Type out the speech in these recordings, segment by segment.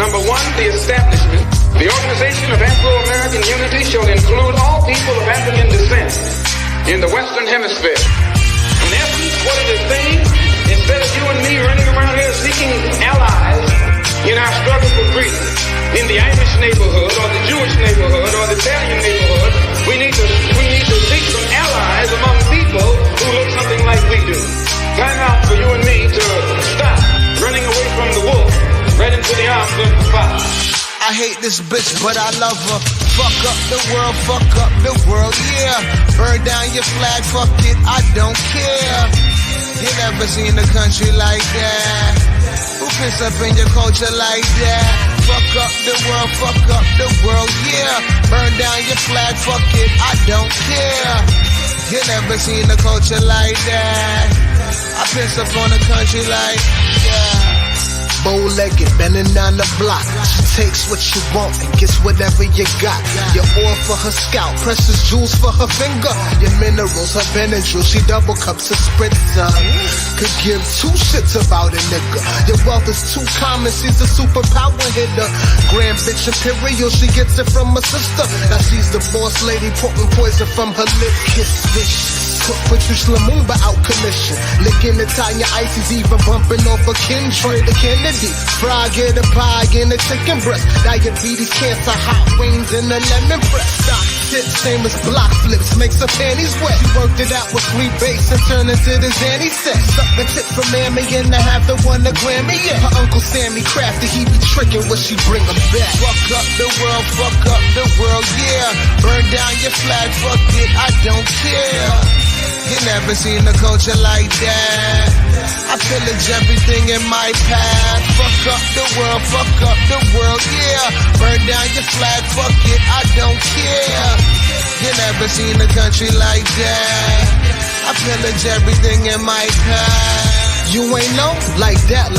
Number one, the establishment. The Organization of Afro-American Unity shall include all people of African descent in the Western Hemisphere. In essence, what it is saying, instead of you and me running around here seeking allies in our struggle for freedom, in the Irish neighborhood, or the Jewish neighborhood, or the Italian neighborhood, we need to seek some allies among people who look something like we do. Time out for you and me to stop running away from the wolf right into the arms of the fox. I hate this bitch, but I love her. Fuck up the world, fuck up the world, yeah. Burn down your flag, fuck it, I don't care. You never seen a country like that. Who piss up in your culture like that? Fuck up the world, yeah. Burn down your flag, fuck it, I don't care. You never seen a culture like that. I piss up on a country like, yeah. Bow-legged, bending down the block. She takes what you want and gets whatever you got. Your oil for her scalp, precious jewels for her finger. Your minerals, her Benadryl, she double cups a spritzer. Could give two shits about a nigga. Your wealth is too common, she's a superpower hitter. Grand bitch imperial, she gets it from her sister. Now she's the boss lady, putting poison from her lip. Kiss vicious. Patricia Lumumba out commission. Licking Italian ices, even bumping off a Kindred, a Kennedy. Fry, get a pie, and a chicken breast. Diabetes, cancer, hot wings, and a lemon press. Stock tip, same as block flips, makes her panties wet. She worked it out with sweet bass and turned into the Zanny set. Suck the tip from Mammy and I have the one to Grammy, yeah. Her Uncle Sammy crafty, he be tricking when she bring him back. Fuck up the world, yeah. Burn down your flag, fuck it, I don't care. You never seen a culture like that. I pillage everything in my path. Fuck up the world, yeah. Burn down your flag, fuck it, I don't care. You never seen a country like that. I pillage everything in my path. You ain't know? Like that.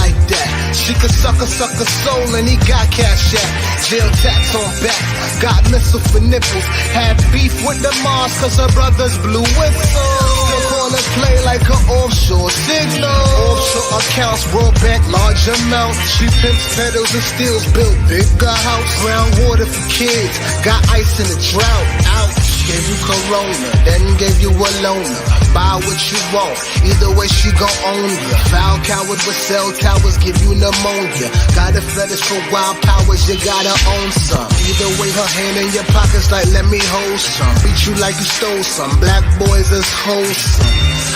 She could suck a soul and he got cash at. Jail tats on back, got missile for nipples. Had beef with the Mars cause her brothers blew whistle. Still call it play like an offshore signal. Offshore accounts, World Bank, large amount. She pimps pedals and steals, built bigger house. Brown water for kids, got ice in the drought. Ouch. Gave you Corona, then gave you a loner. Buy what you want, either way she gon' own ya. Foul coward with cell towers give you pneumonia. Got a fetish for wild powers, you gotta own some. Either way her hand in your pockets like let me hold some. Beat you like you stole some, black boys is wholesome.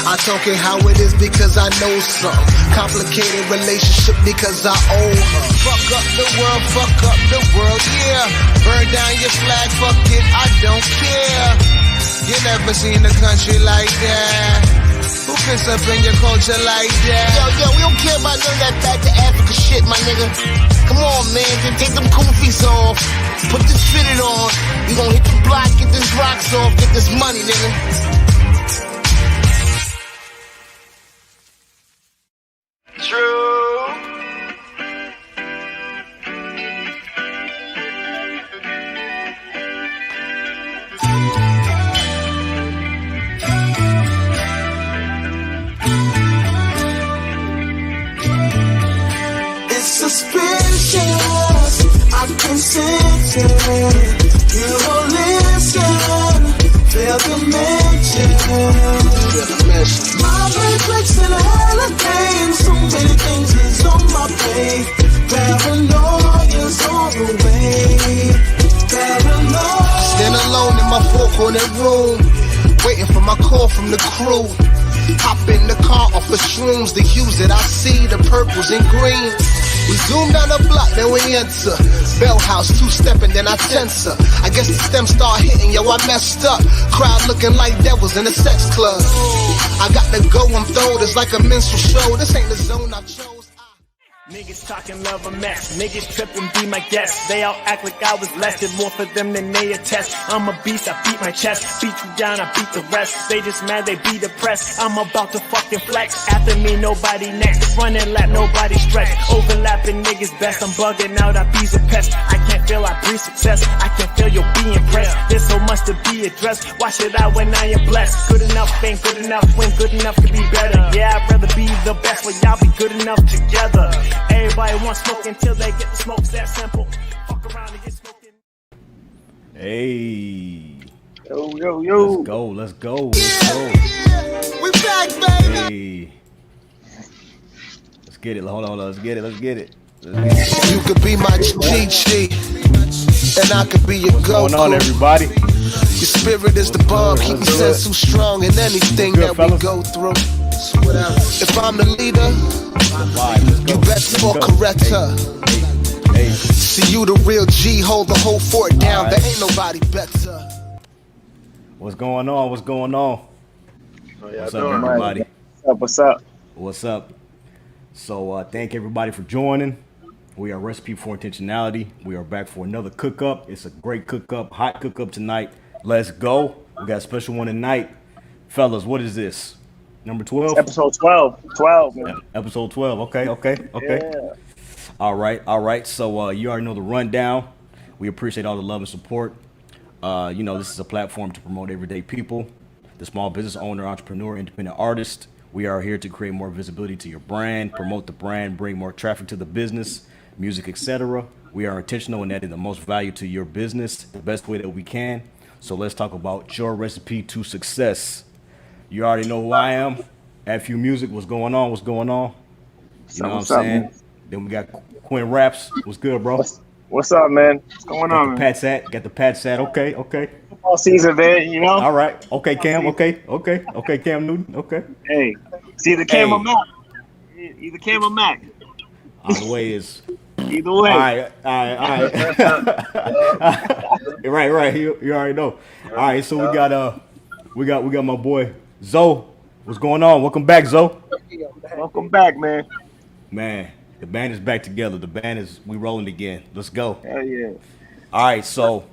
I talk it how it is because I know some. Complicated relationship because I owe her. Fuck up the world, yeah. Burn down your flag, fuck it, I don't care. You never seen a country like that. Who piss up in your culture like that? Yo, we don't care about none of that back to Africa shit, my nigga. Come on, man, then take them koofies off. Put this fitted on. We gon' hit the block, get this rocks off, get this money, nigga. Trew. Suspicious, I can sense it. You don't listen, fail to mention. My reflection all again. So many things is on my plate. Paranoia's on the way. Paranoia. Stand alone in my four-corner room, waiting for my call from the crew. Hop in the car off of shrooms, the hues that I see, the purples and greens. We zoom down the block, then we enter Bell House, two-stepping, then I tense her. I guess the stems start hitting, yo, I messed up. Crowd looking like devils in a sex club. I got to go, I'm throwed, it's like a minstrel show. This ain't the zone I chose. Niggas talking love a mess, niggas trippin', be my guest. They all act like I was less, did more for them than they attest. I'm a beast, I beat my chest, beat you down, I beat the rest. They just mad, they be depressed, I'm about to fucking flex. After me, nobody next, running lap, nobody stretch. Overlapping niggas best, I'm bugging out, I be's a pest. I can't feel I breathe success. I can feel you'll be impressed. There's so much to be addressed. Why should I when I am blessed? Good enough ain't good enough when good enough to be better. Yeah, I'd rather be the best, but y'all be good enough together. Everybody wants smoke until they get the smoke. That simple. Fuck around and get smoking. Hey. Yo. Let's go. We back, baby. Hey. Let's get it. Hold on. Let's get it. You could be my Chi, and I could be your What's going on, everybody? Your spirit is the bomb, keep me sense so strong in anything Good, that we fellas. go through. If I'm the leader, you best for corrector. Hey. See you the real G, hold the whole fort down. All right. There ain't nobody better. What's going on? What's up, everybody? What's up? So thank everybody for joining. We are Recipe for Intentionality. We are back for another cook-up. It's a great cook-up, hot cook-up tonight. Let's go. We got a special one tonight. Fellas, what is this? Number 12? Episode 12, man. Episode 12. Okay. Yeah. All right. So you already know the rundown. We appreciate all the love and support. This is a platform to promote everyday people, the small business owner, entrepreneur, independent artist. We are here to create more visibility to your brand, promote the brand, bring more traffic to the business, music, etc. We are intentional in adding the most value to your business the best way that we can. So let's talk about your recipe to success. You already know who I am. FU Music, what's going on? You know what I'm saying? Man? Then we got Quinn Raps. What's good, bro? What's up, man? What's going on, man? Got the Pats at. Okay. Football season, man, you know? All right. Okay, Cam. Okay, Cam Newton. Okay. Hey, it's either Cam or Mac. Either Cam or Mac. Either way is. Either way. All right. right. You already know. All right. So we got my boy Zoe. What's going on? Welcome back, Zoe. Welcome back, man. Man, the band is back together. We rolling again. Let's go. Hell yeah. All right. So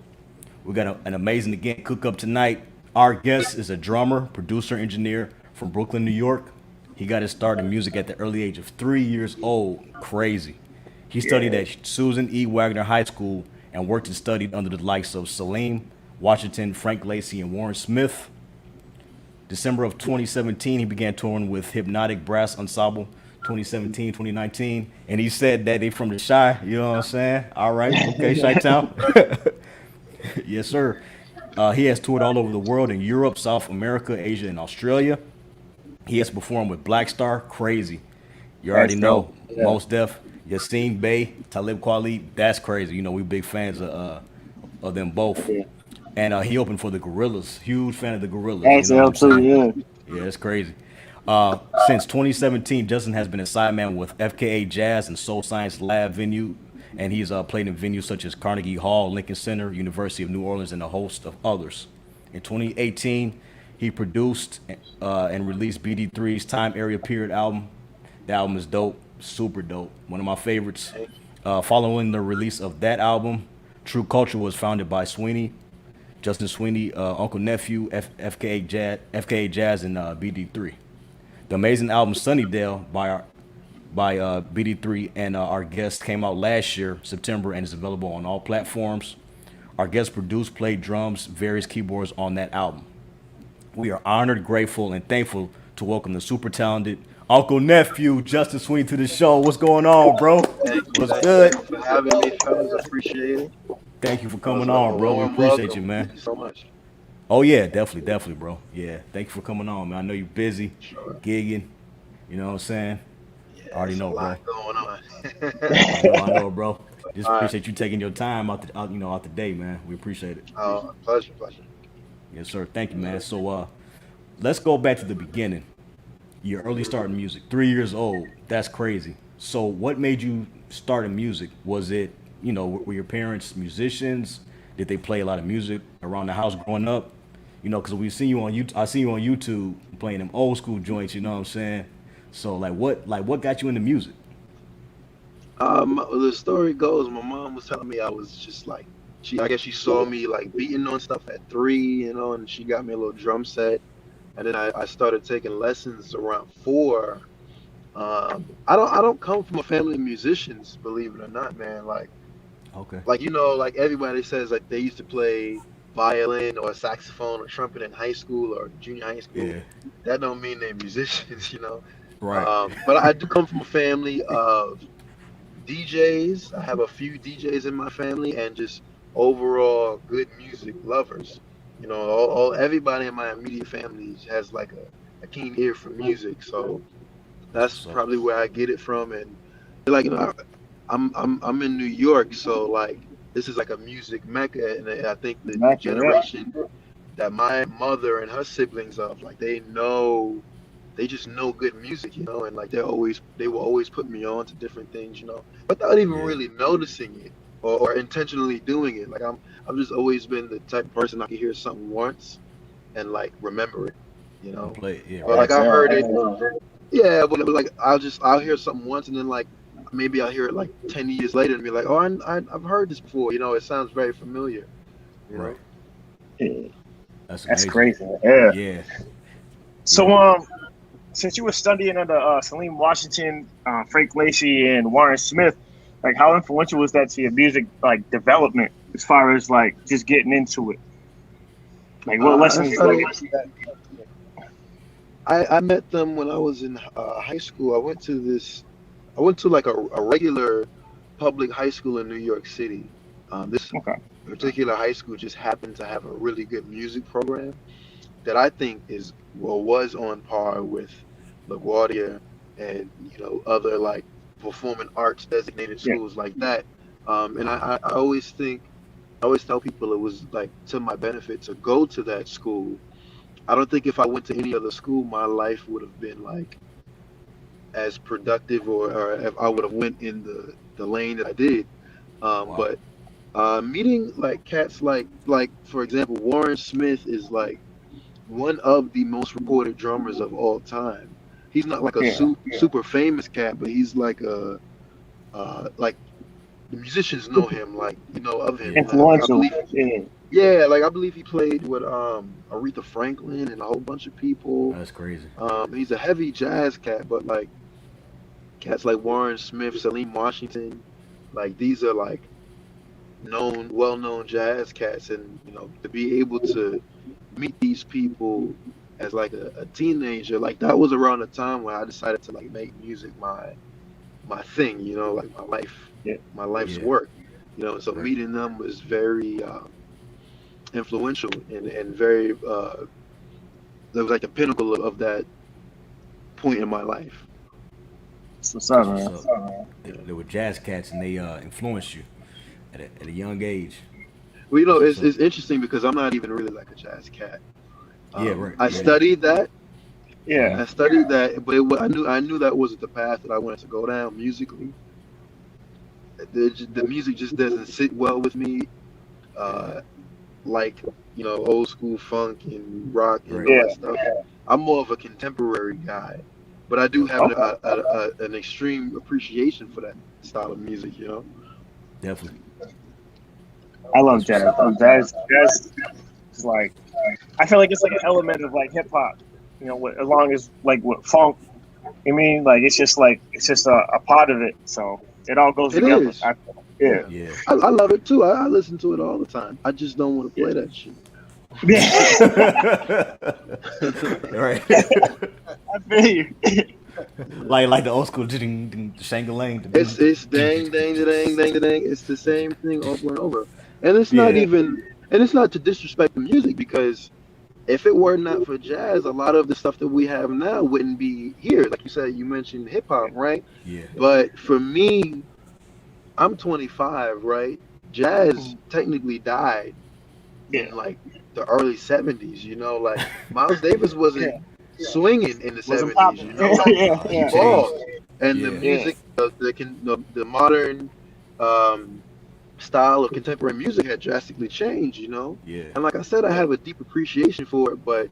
we got an amazing again cook up tonight. Our guest is a drummer, producer, engineer from Brooklyn, New York. He got his start in music at the early age of 3 years old. Crazy. He studied at Susan E. Wagner High School and worked and studied under the likes of Salim Washington, Frank Lacy, and Warren Smith. December of 2017, he began touring with Hypnotic Brass Ensemble, 2017, 2019. And he said that they from the Chi, you know what I'm saying? All right, okay, Chi-Town. Yes, sir. He has toured all over the world in Europe, South America, Asia, and Australia. He has performed with Blackstar, crazy. You already know. Yeah. Mos Def, Yasiin Bey, Talib Kweli, that's crazy. You know, we big fans of them both. Yeah. And he opened for the Gorillaz. Huge fan of the Gorillaz. Yeah. Yeah, it's crazy. Since 2017, Justin has been a sideman with FKAJazz and Soul Science Lab venue, and he's played in venues such as Carnegie Hall, Lincoln Center, University of New Orleans, and a host of others. In 2018, he produced and released BD3's Time.Era.Period album. The album is dope, super dope, one of my favorites. Following the release of that album, Trew Culture was founded by Swiney, Justin Swiney, Unkle Nephew, FKAJazz, and BD3. The amazing album Sunnydale by BD3 and our guest came out last year, September, and is available on all platforms. Our guest produced, played drums, various keyboards on that album. We are honored, grateful, and thankful to welcome the super talented Unkle Nephew, Justin Swiney, to the show. What's going on, bro? What's good? Thank you for having me, fellas. Appreciate it. Thank you for coming on, bro. We appreciate you, man. Thank you so much. Oh, yeah, definitely, bro. Yeah, thank you for coming on, man. I know you're busy, gigging. You know what I'm saying? Yeah, already know, bro. Going on. I know, bro. Just appreciate you taking your time out the day, man. We appreciate it. Oh, pleasure. Yes, sir. Thank you, man. So, let's go back to the beginning. Your early start in music, 3 years old. That's crazy. So, what made you start in music? Was it, were your parents musicians? Did they play a lot of music around the house growing up? Because we see you on YouTube. I see you on YouTube playing them old school joints. You know what I'm saying? So, what got you into music? The story goes, my mom was telling me I was just like, I guess she saw me like beating on stuff at 3, and she got me a little drum set, and then I started taking lessons around 4. I don't come from a family of musicians, believe it or not, man. Like, Okay. Like, you know, like everybody says like they used to play violin or saxophone or trumpet in high school or junior high school. Yeah. That don't mean they're musicians, you know. Right. But I do come from a family of DJs. I have a few DJs in my family and just overall good music lovers. You know, all everybody in my immediate family has like a keen ear for music. So That's that's what's up. probably where I get it from. And like, you know, I'm in New York, so like this is like a music mecca, and I think the Immaculate, yeah. generation that my mother and her siblings of, like they just know good music, you know, and like they will always put me on to different things, you know, without even Yeah. really noticing it or intentionally doing it. Like I've just always been the type of person I can hear something once and like remember it, you And know. play it. Yeah. But like Right. I heard it, Yeah. yeah, but like I'll hear something once and then like maybe I'll hear it like 10 years later and be like, oh, I've heard this before, you know, it sounds very familiar, you know. Right. That's That's amazing. crazy. Yeah. Yeah. So, Yeah. since you were studying under Salim Washington, Frank Lacy, and Warren Smith, like how influential was that to your music like development as far as like just getting into it? Like what I lessons? started. Like, I met them when I was in high school. I went to like a regular public high school in New York City. This okay. particular high school just happened to have a really good music program that I think is well was on par with LaGuardia and you know other like performing arts designated Yeah. schools like that. And I always think I always tell people it was like to my benefit to go to that school. I don't think if I went to any other school, my life would have been like as productive or if I would have went in the lane that I did. Wow. But meeting like cats like for example, Warren Smith is like one of the most recorded drummers of all time. He's not like a Yeah. super famous cat, but he's like a like the musicians know him, like you know of him. Yeah. I Influential. believe, Yeah. yeah, like I believe he played with Aretha Franklin and a whole bunch of people. That's crazy. He's a heavy jazz cat, but like cats like Warren Smith, Salim Washington, like these are like well-known jazz cats, and you know to be able to meet these people as like a teenager, like that was around the time when I decided to like make music my thing, you know, like Yeah. my life's Yeah. work, you know. So Right. meeting them was very influential and very that was like the pinnacle of that point in my life. That's what's up, That's man. what's up. They were jazz cats and they influenced you at a young age. Well, you know, That's what's it's up. interesting because I'm not even really like a jazz cat. Yeah. Right. I Yeah. studied that. Yeah. I studied that, but I knew that wasn't the path that I wanted to go down musically. The music just doesn't sit well with me, uh, like you know, old school funk and rock and Right. all Yeah. that stuff. I'm more of a contemporary guy, but I do have an extreme appreciation for that style of music. You know. Definitely. I love That's jazz. what's up. Jazz is like I feel like it's like an element of like hip hop. You know, as long as like with funk, I mean, like it's just a part of it. So it all goes It together. is. Yeah. Yeah. I love it too. I listen to it all the time. I just don't want to play that shit. Right. I feel you. like the old school ding ding shangalang. It's dang dang dang dang dang. It's the same thing over and over, and it's not Yeah. even and it's not to disrespect the music because if it were not for jazz, a lot of the stuff that we have now wouldn't be here. Like you said, you mentioned hip hop, right? Yeah. But for me, I'm 25, right? Jazz technically died Yeah. in like the early 70s. You know, like Miles Davis wasn't swinging in the Wasn't 70s. popping. You know, like Yeah. he Yeah. evolved, and the Yeah. music, the modern style of contemporary music had drastically changed. You know, Yeah. and like I said, I have a deep appreciation for it, but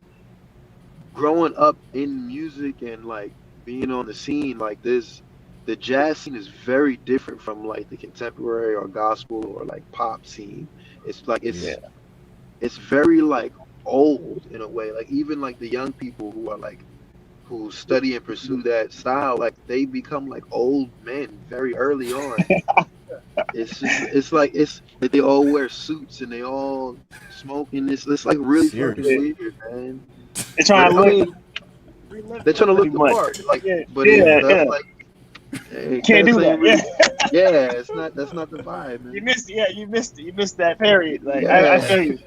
growing up in music and like being on the scene like this, the jazz scene is very different from like the contemporary or gospel or like pop scene. It's like Yeah. it's very like old in a way. Like even like the young people who are like who study and pursue that style, like they become like old men very early on. It's like they all wear suits and they all smoking. It's like really fucking Seriously. weird, man. They're trying to I look. mean, they're trying to look Pretty the much. part, like, Yeah, but yeah, that's yeah. like Can't do cats that. ain't really. Yeah. Yeah, it's not. That's not the vibe, You man. missed. Yeah, you missed it. You missed that period. Like I Yeah. feel you.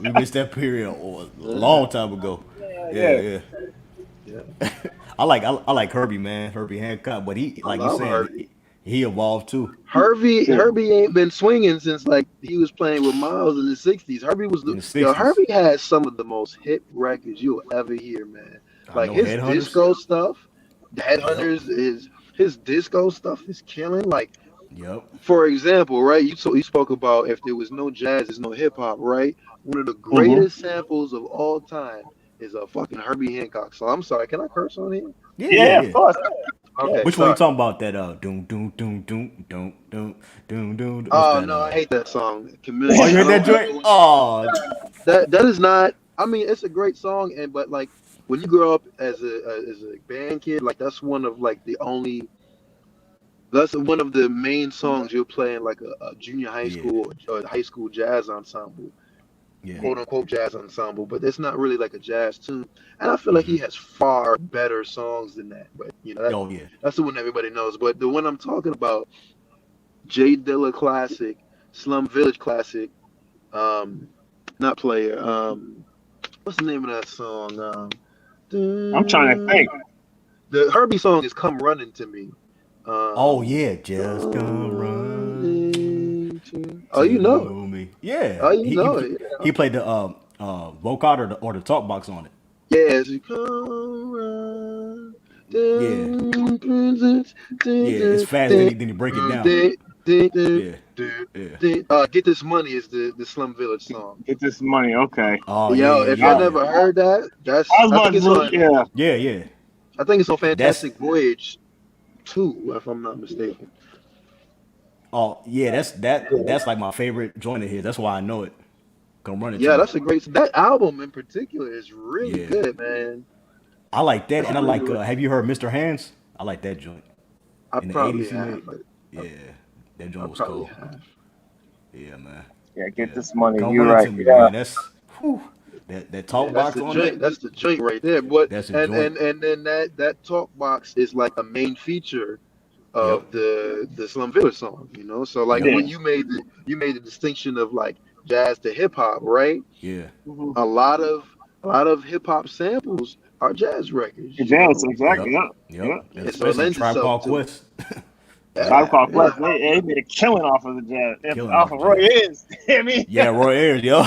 We missed that period a long time ago. Yeah. Yeah. Yeah. I like Herbie, man. Herbie Hancock, but he, I like you love said, Herbie. he evolved too. Herbie ain't been swinging since like he was playing with Miles in the '60s. In the Yo, 60s. Herbie has some of the most hit records you'll ever hear, man. I Like know his Headhunters. disco stuff, the Headhunters is his disco stuff is killing. Like, Yep. for example, right? You spoke about if there was no jazz, there's no hip hop, right? One of the Mm-hmm. greatest samples of all time is a fucking Herbie Hancock. So I'm sorry, can I curse on here? Yeah, of course. Okay. Which one you sorry. talking about? That doom doom doom doom doom doom doom doom. What's Oh that? no, I hate that song. Oh, Chameleon. you heard that joint? Oh, That is not. I mean, it's a great song, but like when you grow up as a band kid, like that's one of like the only. That's one of the main songs you'll play in like a junior high yeah, school or high school jazz ensemble, yeah. quote unquote jazz ensemble. But it's not really like a jazz tune, and I feel like he has far better songs than that. But Oh yeah. that's the one everybody knows. But the one I'm talking about, Jay Dilla classic, Slum Village classic, not player. What's the name of that song? I'm trying to think. The Herbie song is "Come Running to Me." Oh yeah, just come run. Oh, you know it. Me. Yeah. Oh, you know it. He played the vocoder or the talk box on it. Yeah, it's "Come Run." Yeah, it's fast. Then you break it down. Get This Money is the Slum Village song. Get this money. Okay. Oh Yo, yeah, if yeah. y'all never heard that, I was about to look. Yeah. Yeah. I think it's on Fantastic Voyage 2, if I'm not mistaken. Oh yeah, that's like my favorite joint of his. That's why I know it. Come running. Yeah, that's a great. That album in particular is really Yeah. good, man. I like that, and I like. Have you heard Mr. Hands? I like that joint. I In the probably 80s, he have. made- but Yeah, that I joint was probably cool. have. Yeah, man. Yeah. Get this money. Come You're running right. to me, Yeah. man. That's that talk Yeah, box on that. That's the joint right there. But That's a and joint. and then that talk box is like a main feature of Yep. the Slum Village song. So like Yep. when you made the distinction of like jazz to hip hop, right? Yeah. A lot of hip hop samples are jazz records. Jazz. Exactly. Yep. Yeah. Yep. Yeah. And So it especially lends Tribe itself Called to Quest. Tribe Called Quest. They made a killing off of the jazz. Killing Off off of of Roy jazz. Ayers. I mean. Yeah, Roy Ayers, yo.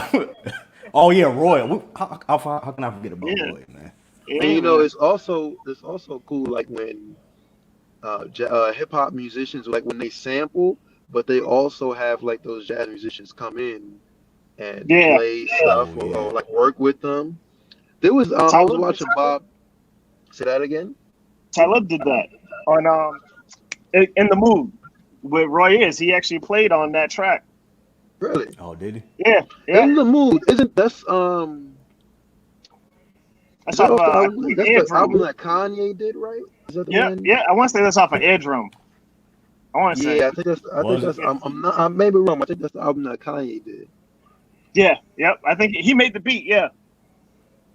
Oh yeah, Roy. How can I forget about Yeah. Roy, man? Yeah, And man. it's also cool like when hip hop musicians like when they sample, but they also have like those jazz musicians come in and Yeah. play stuff Oh, yeah. or like work with them. There was I was Talib- watching Bob. Say that again. Talib did that on In the Mood with Roy Ayers. He actually played on that track. Really? Oh, did he? Yeah. Yeah. In the Mood isn't that's That's that off off the I album? think That's the Edge album Room. that Kanye did, right? Is that the Yeah. one? Yeah. I want to say that's off of Edge Room. I want to say. Yeah, I think that's I'm not I may be wrong. I think that's the album that Kanye did. Yeah. Yep. I think he made the beat. Yeah.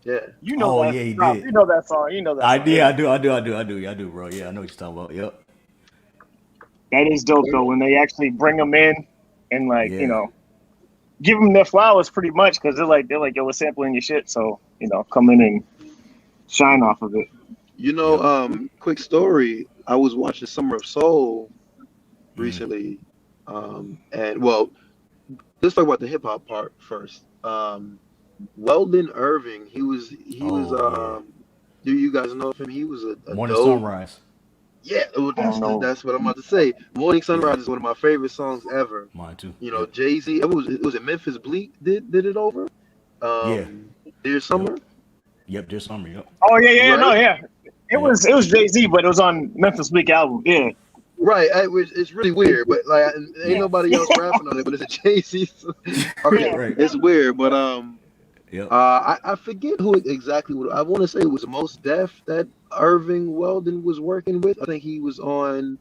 Yeah. You know Oh, that. yeah, he Rob, did. You know that song. You know that. I song. did. I do, bro. Yeah, I know what you're talking about. Yep. That is dope though when they actually bring them in and like Yeah. give them their flowers pretty much because they're like yo we're sampling your shit so come in and shine off of it. Quick story. I was watching Summer of Soul recently, and well, let's talk about the hip hop part first. Weldon Irving, he was do you guys know of him? He was a Morning dope. Sunrise. Yeah, know. that's what I'm about to say. Morning Sunrise is one of my favorite songs ever. Mine too. Jay-Z. Was it Memphis Bleak did it over? Yeah. Dear Summer. Yep, just summer. Yep. Oh yeah Right? no yeah it was Jay-Z but it was on Memphis Bleak album. Yeah. Right, it's really weird, but like ain't nobody else rapping on it, but it's a Jay-Z. Okay, Right. it's weird, but Yep. I forget who exactly. I want to say it was Mos Def that Irving Weldon was working with. I think he was on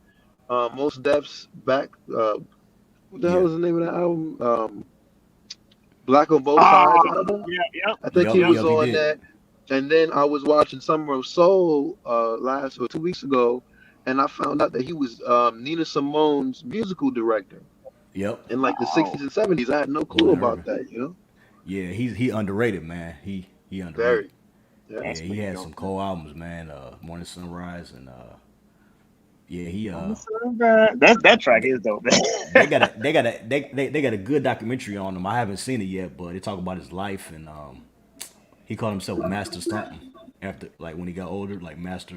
Mos Def's back. What the Yeah. hell is the name of that album? Black on Both Ah, Sides album. yeah, I think Yep, he was yep, he on did. that. And then I was watching Summer of Soul last or 2 weeks ago, and I found out that he was Nina Simone's musical director Yep. in like the '60s and '70s. I had no clue Golden about Urban. that. You know, Yeah, he underrated, man. He underrated. very. Yeah. Yeah, That's he pretty had dope. some cool albums, man. Morning Sunrise and yeah, he That track is dope. they got a good documentary on him. I haven't seen it yet, but they talk about his life and he called himself Master something after like when he got older, like Master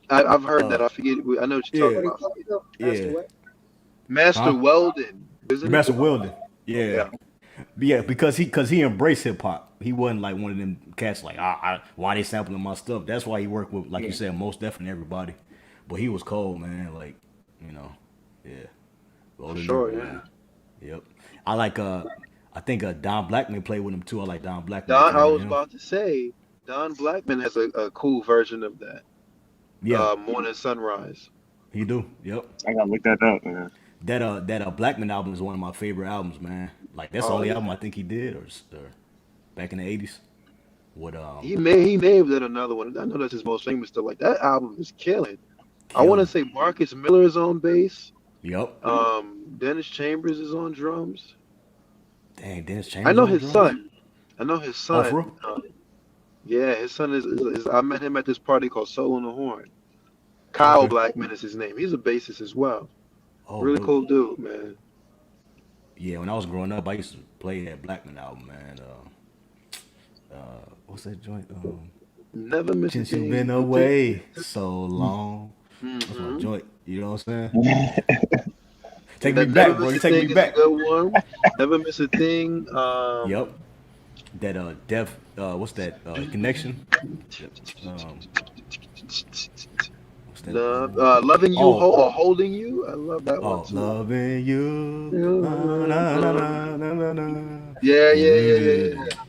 I've heard that. I forget. I know what you're yeah. talking about. Yeah. Master Huh? Weldon, isn't Master it? Weldon. Yeah. Yeah, because he embraced hip hop. He wasn't like one of them cats like why they sampling my stuff. That's why he worked with like you said, most definitely everybody. But he was cold, man. Like yeah. Golden Sure, Urban, yeah. man. Yep. I like I think Don Blackman played with him too. I like Don Blackman. Don, I was about to say, Don Blackman has a cool version of that. Yeah, Morning Sunrise. he do. Yep. I gotta look that up, man. That Blackman album is one of my favorite albums, man. Like that's the only album I think he did, or back in the '80s. What He named it another one. I know that's his most famous stuff. Like that album is killing. I want to say Marcus Miller is on bass. Yep. Dennis Chambers is on drums. Dang, Dennis Chambers. I know on his drums? son. I know his Oh, son. for real? Yeah, his son is. I met him at this party called Soul on the Horn. Kyle Blackman is his name. He's a bassist as well. Oh, Really dope. cool dude, man. Yeah, when I was growing up, I used to play that Blackman album, man. What's that joint? Never miss a Since you've thing. been away so long. That's Mm-hmm. my joint. You know what I'm saying? Take me Never back, bro. Miss You a take Thing me is a back. good one. Never miss a thing. Yep. That Def. What's that? Connection. What's that? Loving you Oh. or holding you. I love that one Oh, too. loving you. Na, na, na, na, na, na. Yeah.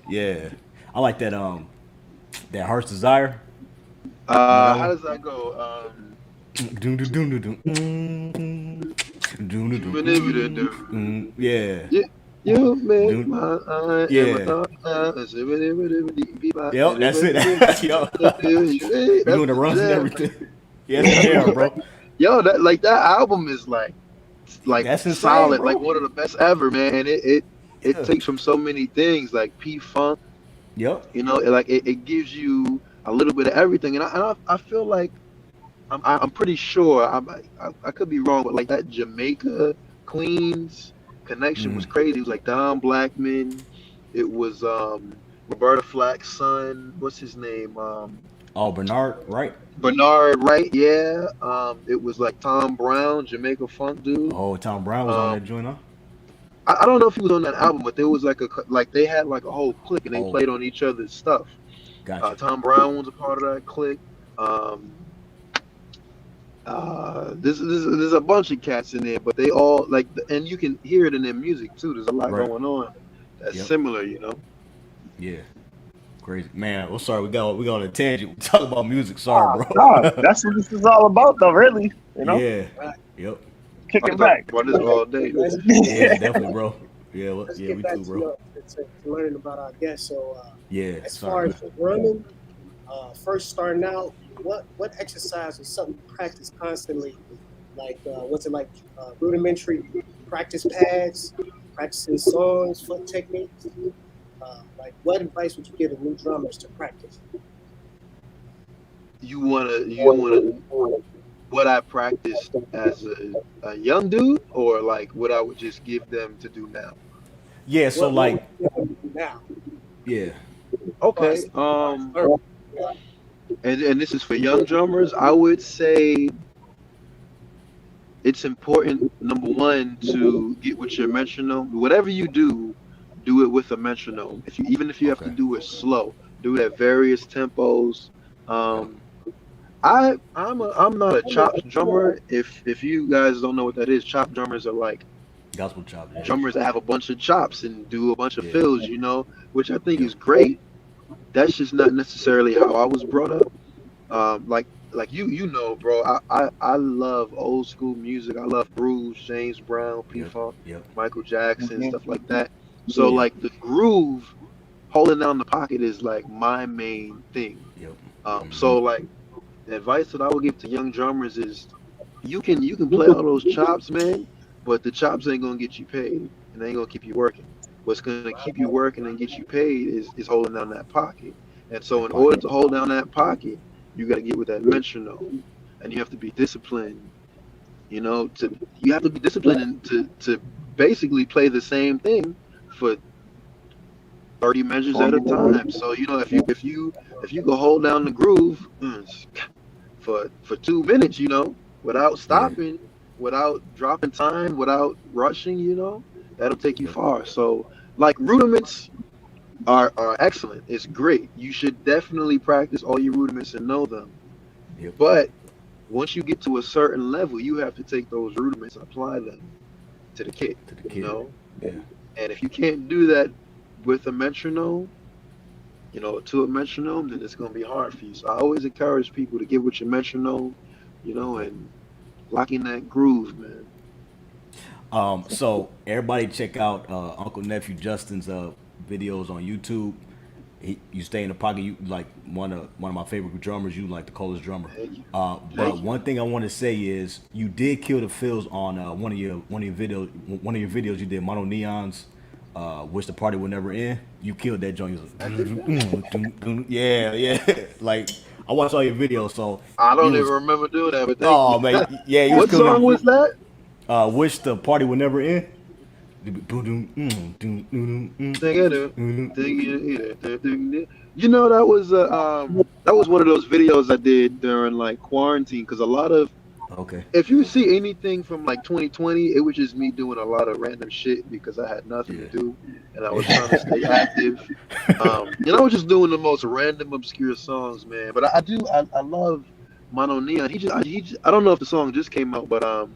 Yeah. I like that that Heart's Desire. How does that go? Doom, doom, doom, doom, doom. Doom, doom, doom, doom. Yeah. You make Dude. my eye. Yeah. Yep, that's it. Yo. You doing the runs and everything. Yeah, yeah, bro. Yo, that album is like That's insane, solid, bro. like one of the best ever, man. It Yeah. takes from so many things, like P Funk. Yep. You know, it gives you a little bit of everything, and I feel like I'm pretty sure I could be wrong, but like that Jamaica Queens connection was crazy. It was like Don Blackman. It was Roberta Flack's son. What's his name? Oh, Bernard, right? Bernard Wright. Yeah. It was like Tom Brown, Jamaica funk dude. Oh, Tom Brown was on that joint, huh? I don't know if he was on that album, but there was like they had like a whole clique and they Oh. played on each other's stuff. Gotcha. Tom Brown was a part of that clique. There's a bunch of cats in there, but they all like, and you can hear it in their music too. There's a lot Right. going on that's Yep. similar, you know. Yeah. Crazy. Man, well, sorry, we got on a tangent. We talk about music. Sorry, bro. No, that's what this is all about, though. Really, you know, Yeah. Yep. kicking back. About this all day. Yeah, definitely, bro. Yeah, Let's yeah, get we back too, to, bro. to learning about our guests. So, Yeah. as Sorry. far as running, first starting out, what exercise was something you practice constantly? Like, what's it like? Rudimentary practice pads, practicing songs, foot techniques. Like, what advice would you give to new drummers to practice? You wanna what I practiced as a young dude, or like what I would just give them to do now? Yeah, so What like, would you do now? yeah. Okay. And this is for young drummers. I would say it's important, number one, to get with your metronome. Whatever you do it with a metronome. Even if you have to do it slow, do it at various tempos. I'm not a chopped drummer. If you guys don't know what that is, chopped drummers are like Gospel chop. Yeah. drummers that have a bunch of chops and do a bunch of Yeah. fills, you know, which I think is great. That's just not necessarily how I was brought up. Like like you know, bro. I love old school music. I love grooves, James Brown, P Yep. Funk, Yep. Michael Jackson, Mhm. stuff like that. So Yeah. like the groove, holding down the pocket is like my main thing. Yep. So like the advice that I would give to young drummers is you can play all those chops, man, but the chops ain't gonna get you paid and they ain't gonna keep you working. What's gonna keep you working and get you paid is holding down that pocket. And so That in order pocket. to hold down that pocket, you gotta get with that metronome. And you have to be disciplined, to you have to be disciplined to basically play the same thing for 30 measures at a time. So if you go hold down the groove for 2 minutes, without Yeah. stopping, without dropping time, without rushing, that'll take you Yep. far. So like rudiments are excellent. It's great. You should definitely practice all your rudiments and know them. Yep. But once you get to a certain level, you have to take those rudiments and apply them to the kit, To the you kid. know? Yeah. And if you can't do that with a metronome, to a metronome, then it's going to be hard for you. So I always encourage people to get with your metronome, and lock in that groove, man. So everybody check out Uncle Nephew Justine's videos on YouTube. You stay in the pocket. You like one of my favorite drummers. You like the coolest drummer. Thank you. But Thank you. one thing I want to say is you did kill the feels on one of your videos you did, Mono Neon's Wish the Party Would Never End. You killed that joint. Yeah. Like I watched all your videos, so I don't you even was, remember doing that, but thank oh you. man, yeah, you was What song killing. was that? Wish the Party Would Never End. That was one of those videos I did during like quarantine because a lot of Okay. if you see anything from like 2020, it was just me doing a lot of random shit because I had nothing to do and I was trying to stay active. I was just doing the most random, obscure songs, man. But I love Mono Neon. I don't know if the song just came out, but there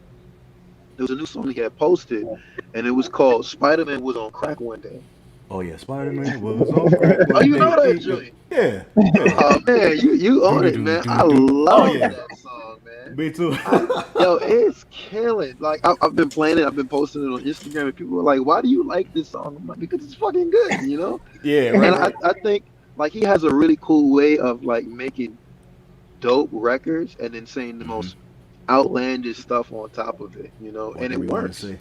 was a new song he had posted, and it was called "Spider-Man Was on Crack One Day." Oh yeah, Spider-Man was on crack. Oh, you know that joint? Yeah. Oh man, you on it, man. I love that song, man. Me too. Yo, it's killing. Like I've been playing it. I've been posting it on Instagram, and people are like, "Why do you like this song?" I'm like, "Because it's fucking good," Yeah, And right. I think like he has a really cool way of like making dope records and then saying the most outlandish stuff on top of it, and Whatever it you want to works. say.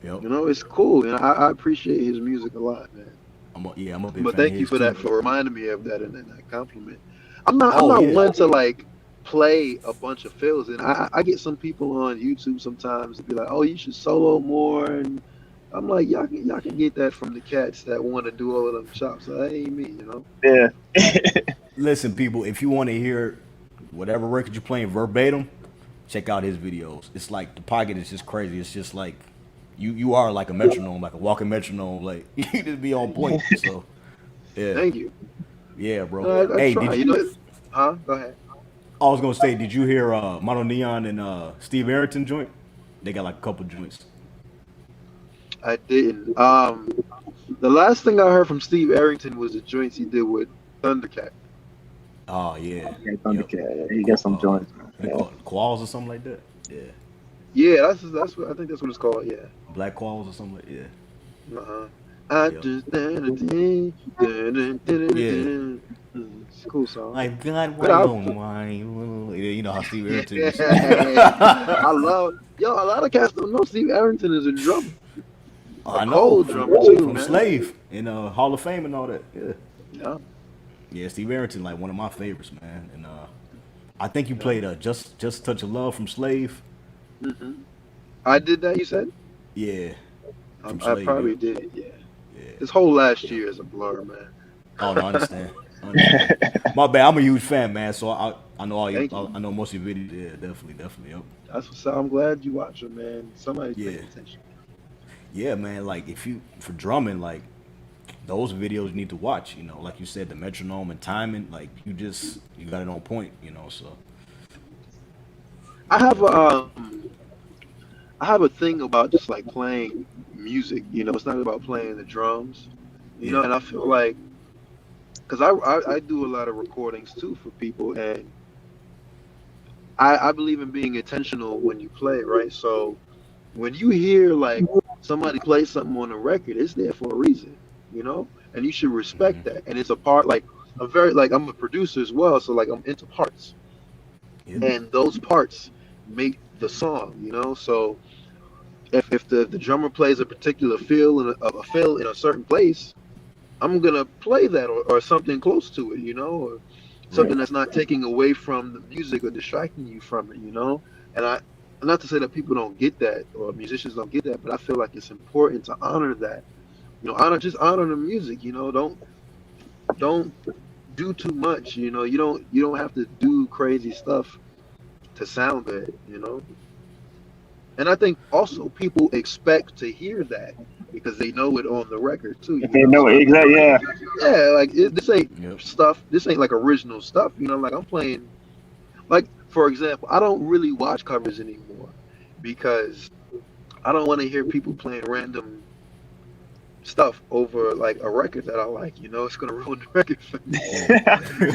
Yep. It's cool, and I appreciate his music a lot, man. I'm a big But fan of thank you his for too. that, for reminding me of that and that compliment. I'm Oh not yeah. one to like play a bunch of fills, and I get some people on YouTube sometimes to be like, "Oh, you should solo more," and I'm like, y'all can get that from the cats that want to do all of them chops. So that ain't me. Yeah. Listen, people, if you want to hear whatever record you're playing verbatim, check out his videos. It's like the pocket is just crazy. It's just like you are like a metronome, like a walking metronome. Like you just be on point. So yeah, Thank you. yeah, bro. I Hey, try. did you? Huh? Go ahead. I was gonna say, did you hear Mono Neon and Steve Arrington joint? They got like a couple joints. I didn't. The last thing I heard from Steve Arrington was the joints he did with Thundercat. Oh yeah. Yeah, Yep. Thundercat. He got some joints. They call it Qualls or something like that. Yeah. Yeah, that's what I think that's what it's called. Yeah. Black Qualls or something like yeah. Uh-huh. I Yep. just It's a cool song. I've got But my I, own wine. Yeah, you know how Steve Arrington is. I love a lot of cats don't know Steve Arrington is a drummer. I A know cold drummer too, from man. Slave in Hall of Fame and all that. Yeah. Yeah. Yeah, Steve Arrington, like one of my favorites, man. And I think you played Just a Touch of Love from Slave. I did that, you said? Yeah. From I Slave, probably yeah. did, yeah. Yeah. This whole last year is a blur, man. Oh no, I understand. My bad. I'm a huge fan, man. So I know all you. Thank you. I know most of your videos. Yeah, definitely. Yep. That's what's up. I'm glad you watch it, man. Somebody's Yeah. paying attention. Yeah, man. Like if you for drumming, like those videos you need to watch. Like you said, the metronome and timing. Like you got it on point. So I have a thing about just like playing music. It's not about playing the drums. Yeah. And I feel like because I do a lot of recordings too for people, and I believe in being intentional when you play, right? So when you hear like somebody play something on a record, it's there for a reason, you know, and you should respect Mm-hmm. that. And it's a part like I'm a producer as well, so like I'm into parts, Yep. and those parts make the song, you know. So if the drummer plays a particular a feel in a certain place, I'm gonna play that or something close to it, you know, or something Right. that's not taking away from the music or distracting you from it, you know. And I, not to say that people don't get that or musicians don't get that, but I feel like it's important to honor that, you know, honor the music, you know. Don't do too much, you know. You don't have to do crazy stuff to sound good, you know. And I think also people expect to hear that because they know it on the record too, If you they know. know So it, exactly, yeah. yeah, like this ain't Yep. stuff. This ain't like original stuff, you know. Like I'm playing, like for example, I don't really watch covers anymore because I don't want to hear people playing random stuff over like a record that I like. You know, it's gonna ruin the record for me.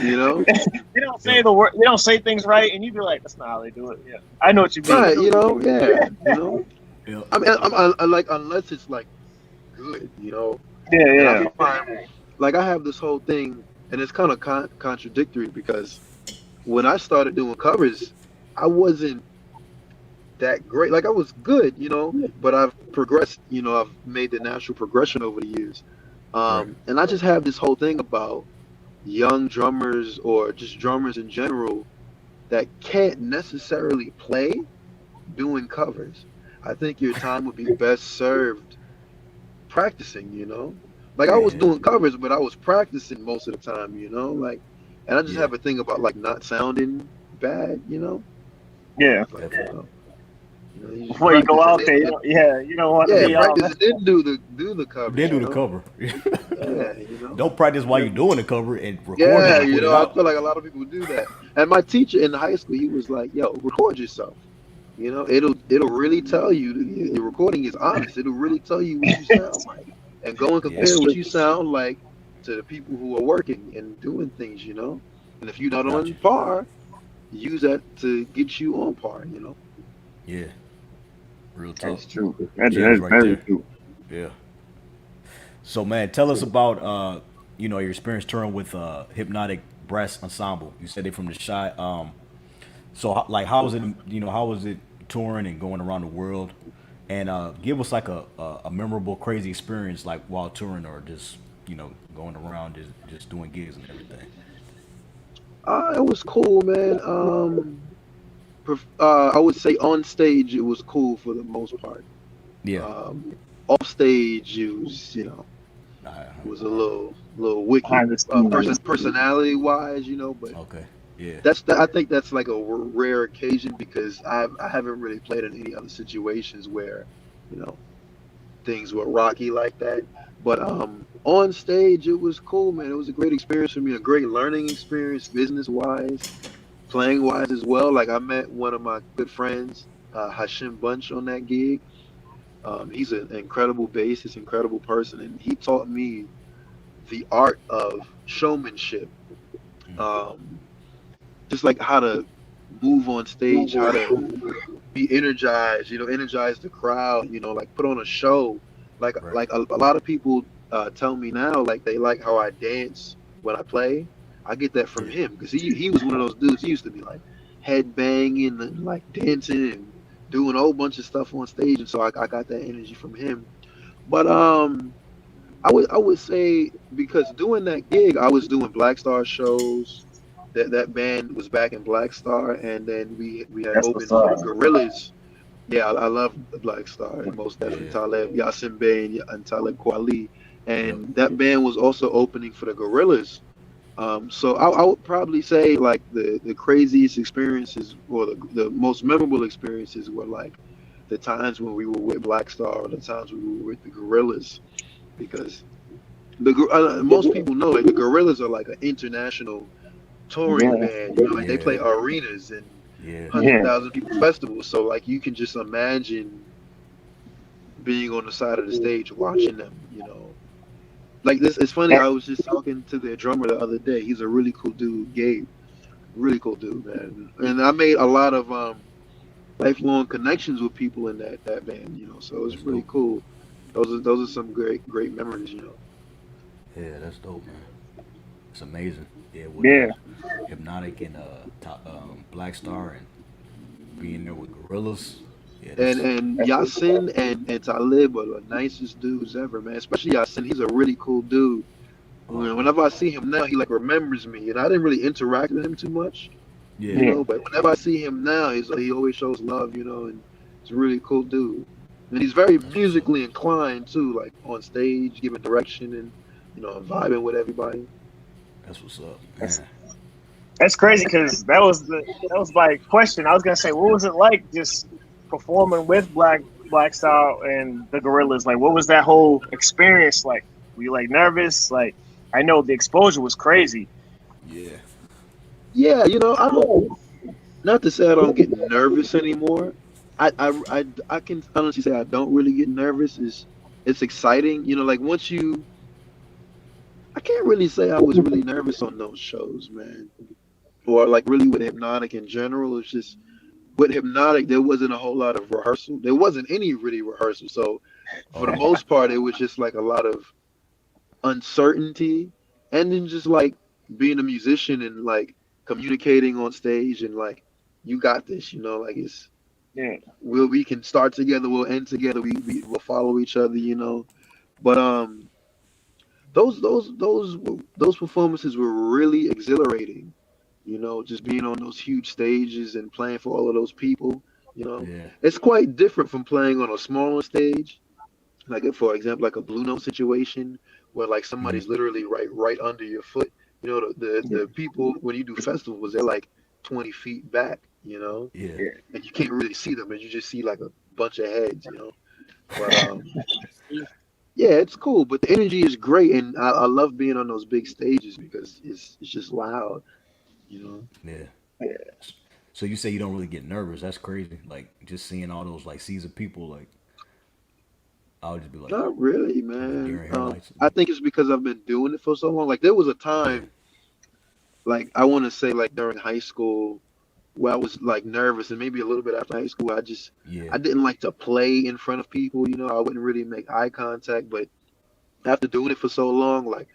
You know, They don't say the word. They don't say things right, and you be like, "That's not how they do it." Yeah, I know what you mean. right? You know, yeah. You know, Yep. I like unless it's like good, you know. Yeah, And I yeah. find like I have this whole thing, and it's kind of contradictory because when I started doing covers, I wasn't that great. Like I was good, you know, but I've progressed. You know, I've made the natural progression over the years. Right. And I just have this whole thing about young drummers or just drummers in general that can't necessarily play doing covers. I think your time would be best served practicing, you know? Like I was Yeah. doing covers, but I was practicing most of the time, you know? Like, and I just Yeah. have a thing about like not sounding bad, you know? Yeah. Like, Definitely. you just Before you go practice and out there, you don't want to yeah, be all practice messed. and then do the covers, Then you do the know? cover. Yeah, you know? Don't practice while you're doing the cover and record it Yeah, and you put it know, I out. feel like a lot of people do that. And my teacher in high school, he was like, "Yo, record yourself. You know, it'll really tell you your recording is honest. It'll really tell you what you sound like, and go and Yeah. compare what you sound like to the people who are working and doing things. You know, and if you're not on Gotcha. par, use that to get you on par. You know." Yeah. Real talk. That's true. That's Gems right very there. true. Yeah. So man, tell us about your experience touring with Hypnotic Brass Ensemble. You said they from the Shy. So like how was it? How was it touring and going around the world? And give us like a memorable, crazy experience like while touring or just going around just doing gigs and everything. It was cool, man. I would say on stage it was cool for the most part. Yeah. Off stage it was, Uh, it was a little wicked, Behind the scenes. personality wise, but okay. Yeah. I think that's like a rare occasion because I haven't really played in any other situations where, you know, things were rocky like that. But on stage it was cool, man. It was a great experience for me, a great learning experience, business wise, playing wise as well. Like I met one of my good friends, Hashim Bunch, on that gig. He's an incredible bassist, incredible person, and he taught me the art of showmanship. Um, just like how to move on stage, how to be energized, energize the crowd, like put on a show. Like Right. like a lot of people tell me now, like they like how I dance when I play. I get that from Yeah. him because he was one of those dudes. He used to be like head banging and like dancing and doing a whole bunch of stuff on stage, and so I got that energy from him. But I would say because doing that gig, I was doing Blackstar shows. That band was back in Blackstar, and then we had That's what's opened for the up. Gorillas. Yeah, I love the Blackstar and Mos Def Yeah. Talib, Yasiin Bey and Talib Kweli, Yep. and that band was also opening for the Gorillas. So I would probably say like the craziest experiences or the most memorable experiences were like the times when we were with Blackstar or the times we were with the Gorillas because most people know that the Gorillas are like an international touring Yeah. band. Like they play Yeah. arenas and Yeah. 100,000 people festivals. So like you can just imagine being on the side of the stage watching them. Like this, it's funny. Yeah. I was just talking to their drummer the other day. He's a really cool dude, Gabe. Really cool dude, man. And I made a lot of lifelong connections with people in that band, So it was That's really dope. cool. Those are some great memories. Yeah, that's dope, man. It's amazing. Yeah, with Yeah, Hypnotic and Blackstar and being there with Gorillaz. Yeah, And Yasin and Talib are the nicest dudes ever, man. Especially Yasin, he's a really cool dude. oh, dope. Whenever I see him now, he like remembers me, and I didn't really interact with him too much, Yeah, yeah. But whenever I see him now, he always shows love, and he's a really cool dude. And he's very that's what's up. musically inclined too, like on stage, giving direction and vibing with everybody. That's what's up, That's man. that's crazy because that was my question. I was gonna say, what was it like just performing with Blackstar and the Gorillas? Like, what was that whole experience like? Were you like nervous? Like, I know the exposure was crazy. Yeah, Yeah, I don't. Not to say I don't get nervous anymore. I can honestly say I don't really get nervous. It's exciting, like once you. I can't really say I was really nervous on those shows, man, or like really with Hypnotic in general. It's just with Hypnotic there wasn't a whole lot of rehearsal. There wasn't any really rehearsal, so for the oh, most part it was just like a lot of uncertainty, and then just like being a musician and like communicating on stage and like you got this, like it's Yeah, we can start together, we'll end together, we'll follow each other. But those performances were really exhilarating. Just being on those huge stages and playing for all of those people. yeah, It's quite different from playing on a smaller stage, like for example, like a Blue Note situation where like hmm, somebody's literally right under your foot. The people when you do festivals, they're like 20 feet back. yeah, yeah. And you can't really see them, and you just see like a bunch of heads. But yeah, it's cool. But the energy is great, and I love being on those big stages because it's just loud. yeah. Yeah. So you say you don't really get nervous? That's crazy. Like just seeing all those like seas of people, like I would just be like, Not really, like man. deer in headlights. I think it's because I've been doing it for so long. Like there was a Yeah, time, like I want to say, like during high school, where I was like nervous, and maybe a little bit after high school, yeah, I didn't like to play in front of people. I wouldn't really make eye contact. But after doing it for so long, like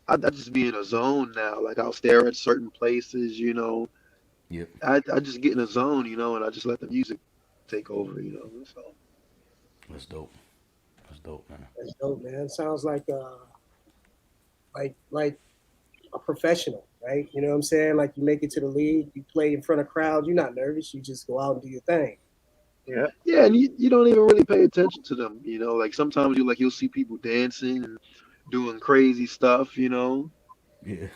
I just be in a zone now. Like I'll stare at certain places. yep. I just get in a zone, and I just let the music take over. So That's dope. That's dope, man. That's dope, man. Sounds like a professional, right? You know what I'm saying? Like you make it to the league, you play in front of crowds, you're not nervous, you just go out and do your thing. Yeah. yeah, and you don't even really pay attention to them. Like sometimes you'll see people dancing and doing crazy stuff. Yeah,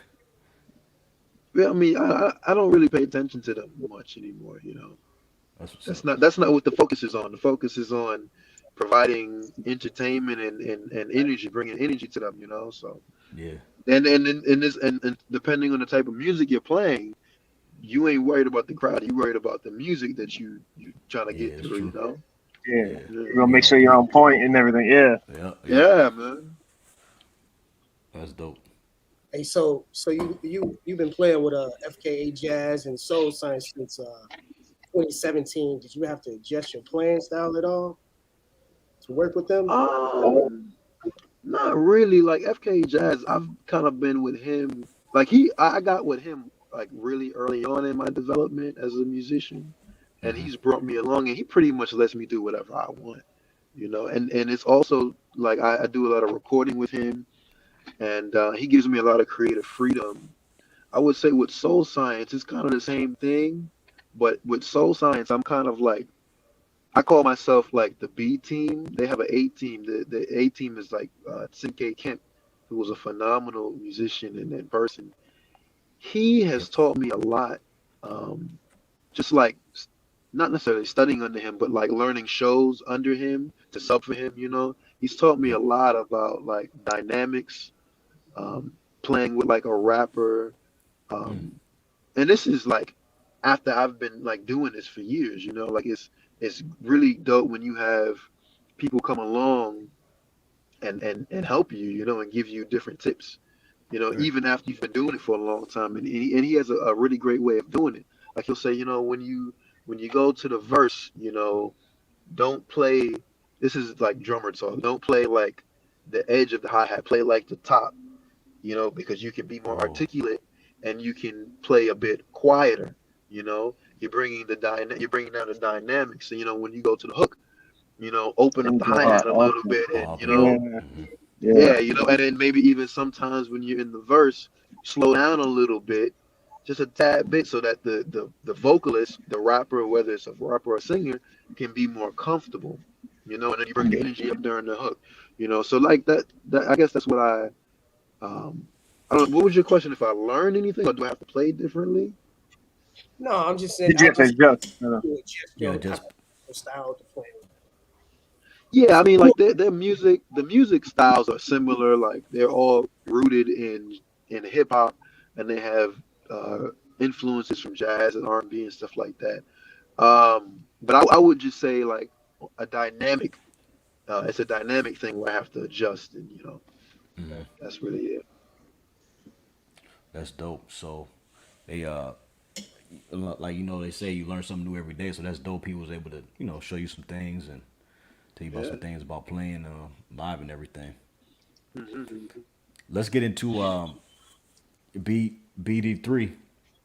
Yeah, I mean, I don't really pay attention to them much anymore. that's what's That's up. not what the focus is on. The focus is on providing entertainment and energy, bringing energy to them. So Yeah, and depending on the type of music you're playing, you ain't worried about the crowd. You worried about the music that you trying to yeah, get it's through. true. You know? Yeah. Yeah, You Yeah, gonna make getting on sure you're point. on point and everything. Yeah. Yeah, yeah, yeah, man. that's dope. Hey, so you've been playing with FKA Jazz and Soul Science since 2017. Did you have to adjust your playing style at all to work with them? Um, Not really. Like FKAJazz, I've kind of been with him. Like I got with him like really early on in my development as a musician, and Hmm. he's brought me along, and he pretty much lets me do whatever I want. And it's also like I do a lot of recording with him, and he gives me a lot of creative freedom. I would say with Soul Science, it's kind of the same thing, but with Soul Science, I'm kind of like I call myself like the B team. They have an A team. The A team is like K. Kemp, who was a phenomenal musician and person. He Yep. has taught me a lot. Um, just like not necessarily studying under him, but like learning shows under him to sub for him. He's taught me a Yep. lot about like dynamics, um, playing with like a rapper. Mm. Um, and this is like after I've been like doing this for years. Like it's really dope when you have people come along and help you, and give you different tips. You know, even after you've been doing it for a long time, and he has a really great way of doing it. Like he'll say, you know, when you go to the verse, you know, don't play. This is like drummer talk. Don't play like the edge of the hi hat. Play like the top. You know, because you can be more articulate and you can play a bit quieter. You know, you're bringing down the dynamics. So you know, when you go to the hook, you know, open up the hi hat a little bit, and you know. Yeah, you know, and then maybe even sometimes when you're in the verse, slow down a little bit, just a tad bit, so that the vocalist, the rapper, whether it's a rapper or a singer, can be more comfortable, you know, and then you bring the energy up during the hook, you know. So like that I guess that's what I don't know. What was your question? If I learned anything, or do I have to play differently? No, I'm just saying. Did you have to adjust? Yeah, just style to play. Yeah, I mean, like their music, the music styles are similar. Like they're all rooted in hip hop, and they have influences from jazz and R&B and stuff like that. But I would just say like a dynamic. It's a dynamic thing where I have to adjust, and you know, that's really it. that's dope. So they like they say you learn something new every day. So that's dope. He was able to show you some things and tell you about some things about playing live and everything. Let's get into BD3.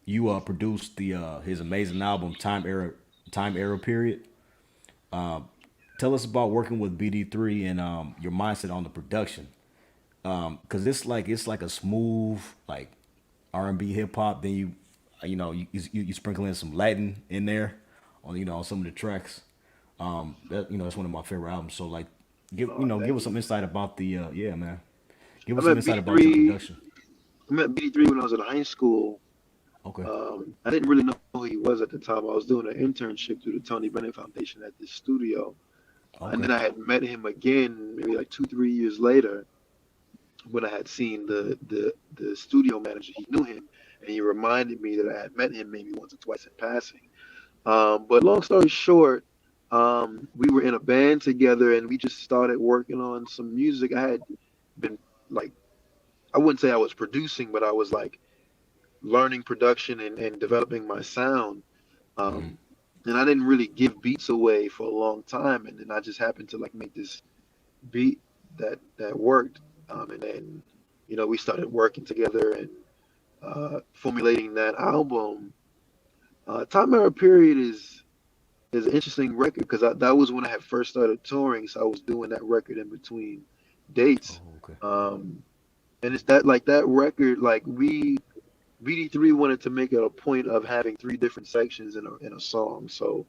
You produced the his amazing album Time.Era.Period. Tell us about working with BD3 and your mindset on the production. Cause it's like a smooth like R&B hip hop. Then you sprinkle in some Latin in there on some of the tracks. That's one of my favorite albums. So like give us some insight about the yeah man. Give I us some met insight about your BD3. production. I met BD3 when I was in high school. Okay. I didn't really know who he was at the time. I was doing an internship through the Tony Bennett Foundation at this studio. And Okay. then I had met him again maybe like 2, 3 years later when I had seen the studio manager. He knew him, and he reminded me that I had met him maybe once or twice in passing. But long story short, we were in a band together, and we just started working on some music. I had been like, I wouldn't say I was producing, but I was like learning production and developing my sound. Um, and I didn't really give beats away for a long time, and then I just happened to like make this beat that worked. And then we started working together and formulating that album. Time.Era.Period is an interesting record because that was when I had first started touring, so I was doing that record in between dates. Oh, okay. And it's that record, like BD3 wanted to make it a point of having three different sections in a song, so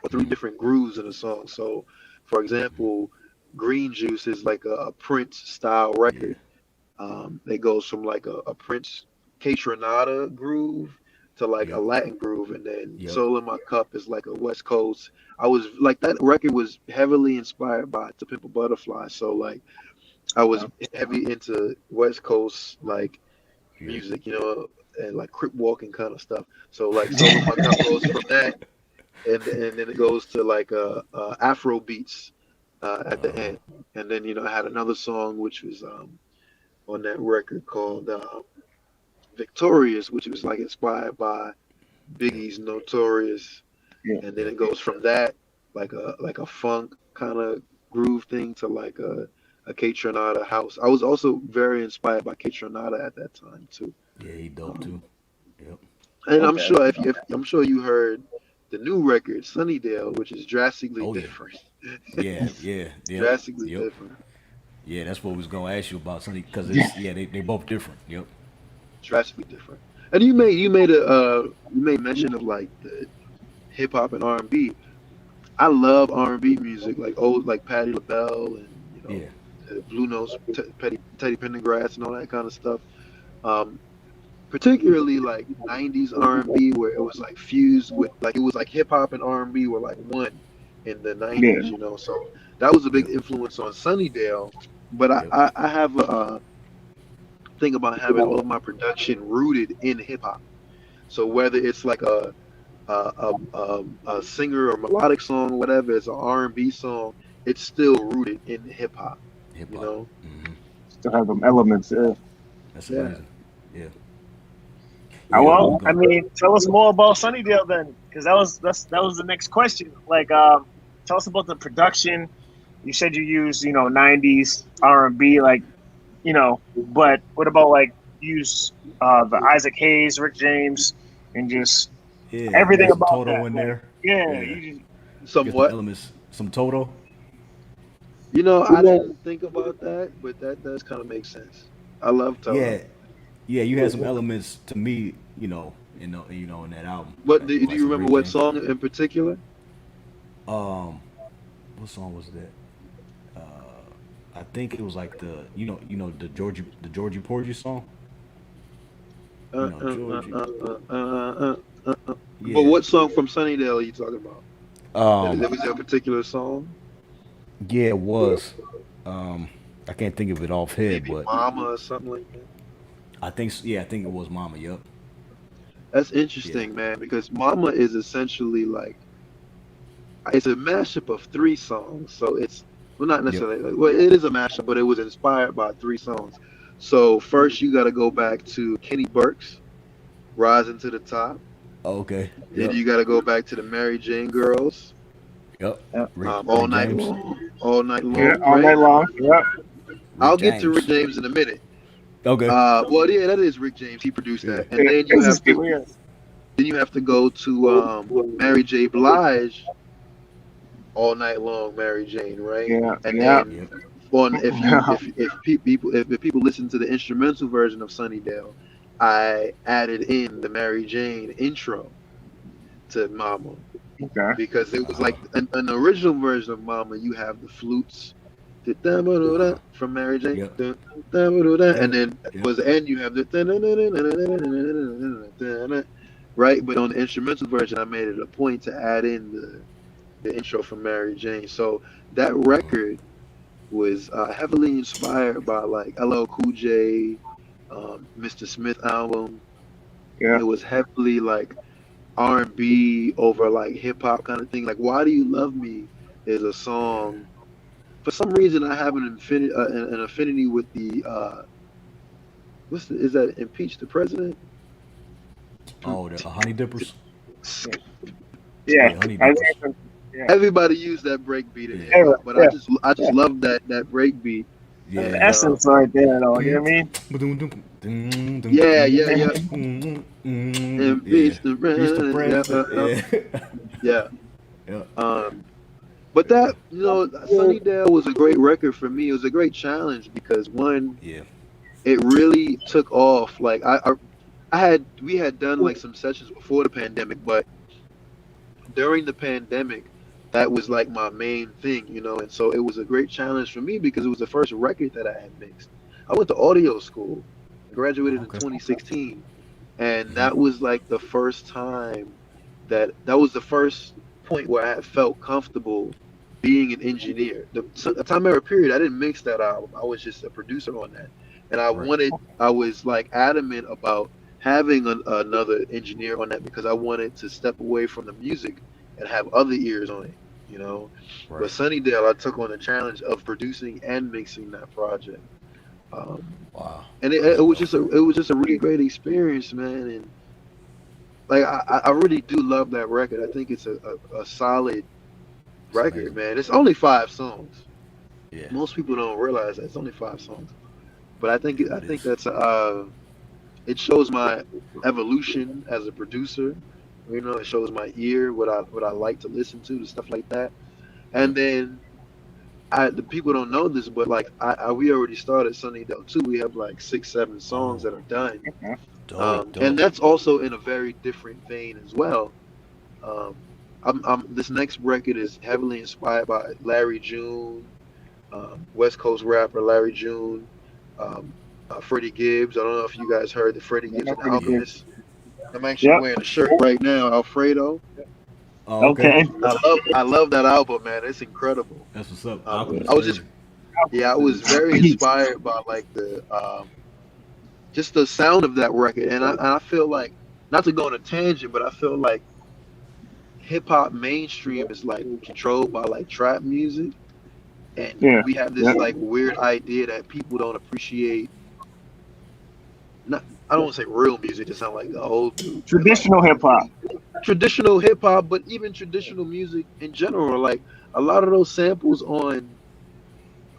or three different grooves in a song. So, for example, Green Juice is like a Prince style Yeah. record. It goes from like a Prince Kaytranada groove to like a Yep. Latin groove, and then Yep. Soul in My Cup is like a West Coast. I was like that record was heavily inspired by To Pimp a Butterfly, so like I was heavy into West Coast like Yeah. music, and like crip walking kind of stuff. So like Soul in My Cup goes from that, and then it goes to like Afro beats at the end, and then I had another song which was on that record called Victorious, which was like inspired by Biggie's Notorious, and then it goes from that like a funk kind of groove thing to like a Kaytranada house. I was also very inspired by Kaytranada at that time too. Yeah, he dope too. Yep. And I'm sure you heard the new record Sunnydale, which is drastically Oh yeah. different. Yeah. Yeah. Yep. Drastically Yep. different. Yeah, that's what we was gonna ask you about something because it's they both different. Yep. Drastically different. And you made mention of like the hip hop and R&B. I love R&B music, like old like Patti LaBelle and Yeah. Blue Notes, Teddy Pendergrass, and all that kind of stuff. Um, Particularly like '90s R&B, where it was like fused with like it was like hip hop and R&B were like one in the '90s. So that was a big Yep. influence on Sunnydale. But I, Yep. I, I have a thing about having all of my production rooted in hip hop. So whether it's like a singer or melodic song, or whatever, it's an R&B song, it's still rooted in hip hop. Hip You hop. know. Hmm. Still have them elements. That's Yeah. amazing. Yeah. Well, I mean, tell us more about Sunnydale then, because that was the next question. Like, tell us about the production. You said you use, 90s R&B, like, but what about like use the Isaac Hayes, Rick James, and just Yeah. everything Get some about Toto that? in Like, there. yeah, Yeah. you Get some Somewhat. elements. Some Toto. I didn't think about that, but that does kind of make sense. I love Yeah. Toto. Yeah. You had some elements to me. In that album. What do Like you some remember? Rick What James. song in particular? Um, what song was that? I think it was like the Georgie Porgy song. Georgie. But Yeah. what song from Sunnydale are you talking about? Um, Was there a particular song? yeah, it was. I can't think of it off head, Maybe but Mama or something like that. I think it was Mama. Yup. That's Yeah. interesting, man, because Mama is essentially like it's a mashup of three songs. So it's well, not Yep. necessarily well, it is a mashup, but it was inspired by three songs. So first, you got to go back to Kenny Burke's "Rising to the Top." Oh, okay. Then Yep. you got to go back to the Mary Jane Girls, Yep. Rick all night James. long, all night yeah, long, all right? night long. Yep. Rick I'll get to Rick James. James in a minute. Okay. Well, yeah, that is Rick James. He produced Yeah. that, and then you This is have people. Yeah. to go to Mary J. Blige, all night long, Mary Jane, right? Yeah. And Yeah. then Yep. on if people listen to the instrumental version of Sunnydale, I added in the Mary Jane intro to Mama Okay. because it was like an original version of Mama. You have the flutes. From Mary Jane, Yep. and then Yep. towards the end you have the right. But on the instrumental version, I made it a point to add in the intro from Mary Jane. So that record was heavily inspired by like LL Cool J, Mr. Smith album. Yeah. It was heavily like R&B over like hip hop kind of thing. Like "Why Do You Love Me" is a song. For some reason, I have an affinity with the is that "Impeach the President"? Oh, the Honey Dippers. Yeah. Yeah, Honey I Dippers. think- yeah. Everybody used that break beat in Yeah. hip hop, but Yeah. I just love that break beat. The And, Yeah. essence right there, though. You know what I mean? Yeah. Yeah. Impeach the Mr. president. Yeah. Yeah. Yeah. But that Sunnydale was a great record for me. It was a great challenge because one, Yeah. it really took off. Like we had done like some sessions before the pandemic, but during the pandemic, that was like my main thing, and so it was a great challenge for me because it was the first record that I had mixed. I went to audio school, graduated in 2016, and that was like the first time that was the first point where I had felt comfortable being an engineer. The Time.Era.Period, I didn't mix that album. I was just a producer on that, and I was like adamant about having another engineer on that because I wanted to step away from the music and have other ears on it, But Sunnydale, I took on the challenge of producing and mixing that project. Wow. And it was just a really great experience, man. And like I really do love that record. I think it's a solid record, man. It's only 5 songs. Yeah. Most people don't realize that it's only 5 songs. But I think that's it shows my evolution as a producer. It shows my ear, what I like to listen to, the stuff like that. And then the people don't know this, but like we already started Sunnydale 2. We have like 6, 7 songs that are done. Dope. And that's also in a very different vein as well. This next record is heavily inspired by Larry June, West Coast rapper Larry June, Freddie Gibbs. I don't know if you guys heard the Freddie Gibbs and the Alchemist. I'm actually wearing a shirt right now, Alfredo. Oh, okay. I love that album, man. It's incredible. That's what's up. I was very inspired by like just the sound of that record, and I feel like, not to go on a tangent, but I feel like hip hop mainstream is like controlled by like trap music, and we have this like weird idea that people don't appreciate not, I don't want to say real music to sound like the old dude. Traditional hip hop. Traditional hip hop, but even traditional music in general. Like a lot of those samples on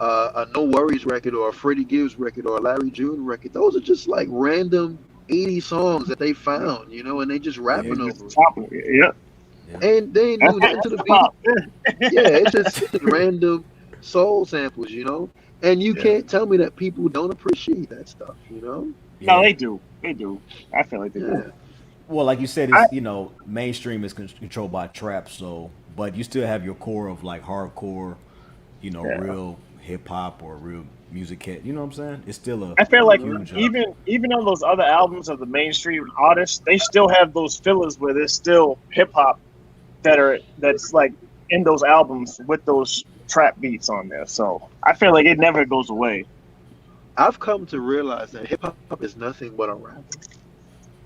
a No Worries record or a Freddie Gibbs record or a Larry June record, those are just like random 80 songs that they found, you know, and they just rapping over it. Yep. And they ain't do nothing to the beat. Yeah, it's just random soul samples, you know. And you can't tell me that people don't appreciate that stuff, you know. No, they do. They do. I feel like they do. Well, like you said, it's, you know, mainstream is controlled by trap, so, but you still have your core of like hardcore, you know, real hip hop or real music cat. You know what I'm saying? It's still a. I feel like even on those other albums of the mainstream artists, they still have those fillers where there's still hip hop that's like in those albums with those trap beats on there. So I feel like it never goes away. I've come to realize that hip hop is nothing but a rap.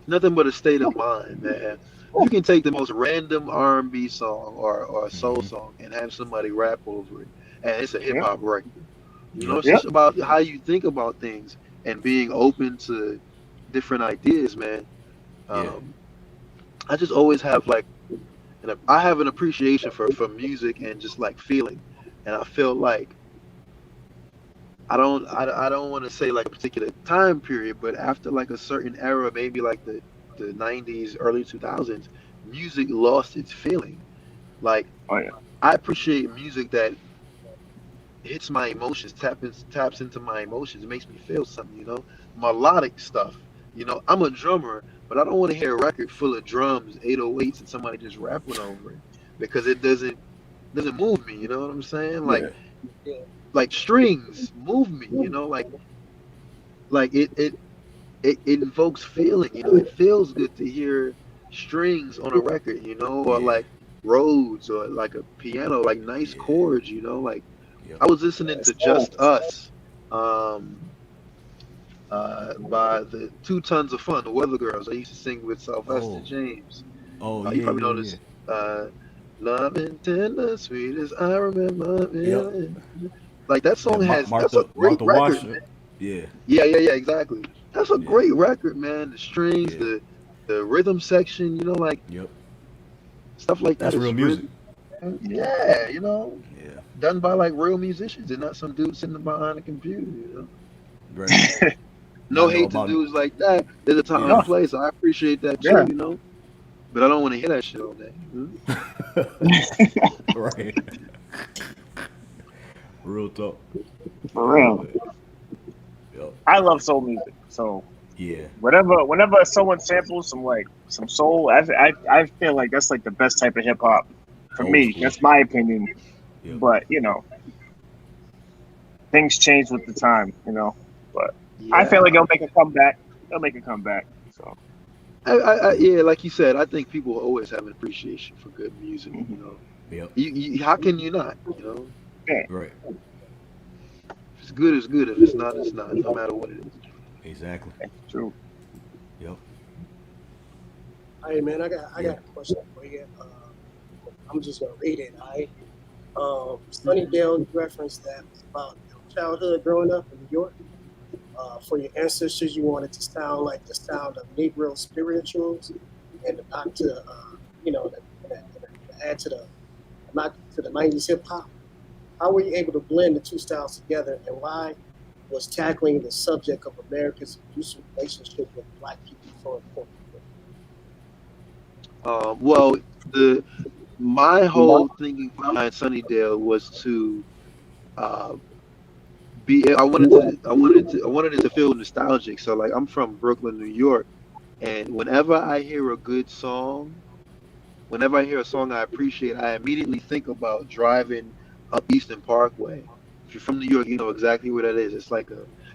Nothing but a state of mind, man. You can take the most random R&B song or a soul song and have somebody rap over it, and it's a hip hop record. You know, it's just about how you think about things and being open to different ideas, man. I just always have like, I have an appreciation for music and just like feeling, and I feel like I don't want to say like a particular time period, but after like a certain era, maybe like the 90s, early 2000s, music lost its feeling. Like I appreciate music that hits my emotions, taps into my emotions, makes me feel something, you know, melodic stuff. You know, I'm a drummer, but I don't want to hear a record full of drums, 808s, and somebody just rapping over it because it doesn't move me. You know what I'm saying? Like strings move me. You know, like it invokes feeling. You know, it feels good to hear strings on a record. You know, or like Rhodes or like a piano, like nice chords. You know, like I was listening to Just Us. By the 2 Tons of Fun, the Weather Girls. I used to sing with Sylvester James. You probably know this. Love and tender, sweet as I remember. Like that song that's a great record, man. Yeah, exactly. That's a great record, man. The strings, the rhythm section, you know, like stuff like that. That's real music. Yeah, you know. Done by like real musicians and not some dude sitting behind a computer, you know. Right. No hate to dudes like that. There's a time and place. I appreciate that too, you know. But I don't want to hear that shit all day. Right. Real talk. For real. I love soul music. So whenever someone samples some soul, I feel like that's like the best type of hip hop for me. That's my opinion. But you know, things change with the time, you know. But I feel like it'll make a comeback. So yeah, like you said, I think people always have an appreciation for good music. You know, you how can you not? You know, right. If it's good, it's good. If it's not, it's not. No matter what it is. Exactly. True. Yep. Hey man, I got a question for you. I'm just gonna read it. Sunnydale referenced that about your childhood growing up in New York. For your ancestors, you wanted to sound like the sound of Negro spirituals, and not to, you know, add to the not to the '90s hip hop. How were you able to blend the two styles together, and why was tackling the subject of America's abusive relationship with Black people so important? Well, my whole thinking behind Sunnydale was to I wanted it to feel nostalgic. So like I'm from Brooklyn, New York, and whenever I hear a good song, whenever I hear a song I appreciate, I immediately think about driving up Eastern Parkway. If you're from New York, you know exactly where that is. It's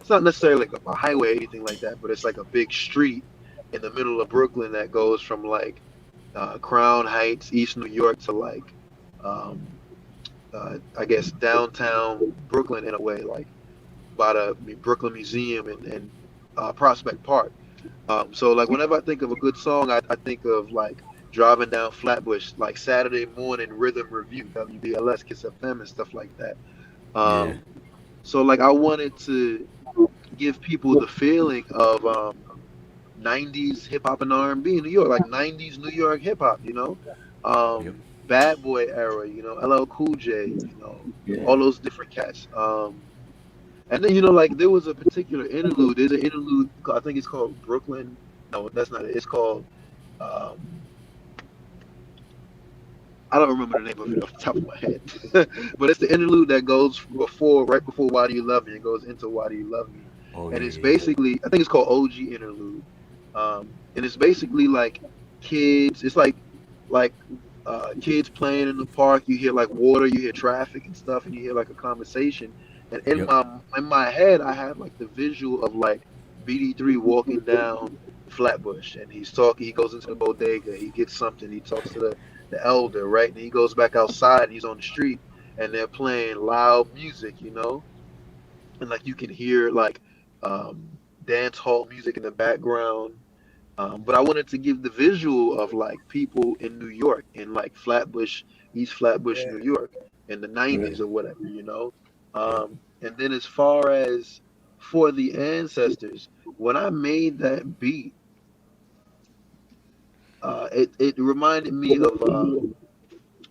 not necessarily like a highway or anything like that, but it's like a big street in the middle of Brooklyn that goes from like Crown Heights, East New York to like I guess downtown Brooklyn in a way, like by the Brooklyn Museum and Prospect Park. So like whenever I think of a good song, I think of like driving down Flatbush, like Saturday morning rhythm review, WBLS, Kiss FM and stuff like that. So like I wanted to give people the feeling of 90s hip hop and R&B in New York, like 90s New York hip hop, you know, Yep. Bad Boy era, you know, LL Cool J, you know, Yeah. all those different cats. And then, you know, like there was a particular interlude. There's an interlude, I think it's called Brooklyn. No, that's not it. It's called, um, I don't remember the name of it off the top of my head, but it's the interlude that goes right before Why Do You Love Me? It goes into Why Do You Love Me? Oh And yeah, it's yeah, yeah. basically, I think it's called OG interlude. And it's basically like kids, it's like kids playing in the park. You hear like water, you hear traffic and stuff, and you hear like a conversation. And Yep. in my head, I had like the visual of like BD3 walking down Flatbush, and he's talking. He goes into the bodega, he gets something, he talks to the elder, right? And he goes back outside, and he's on the street, and they're playing loud music, you know, and like you can hear like um, dance hall music in the background. But I wanted to give the visual of like people in New York, in like Flatbush, East Flatbush, Yeah. New York, in the 90s or whatever, you know. Yep. And then as far as for the ancestors, when I made that beat, it reminded me of doo,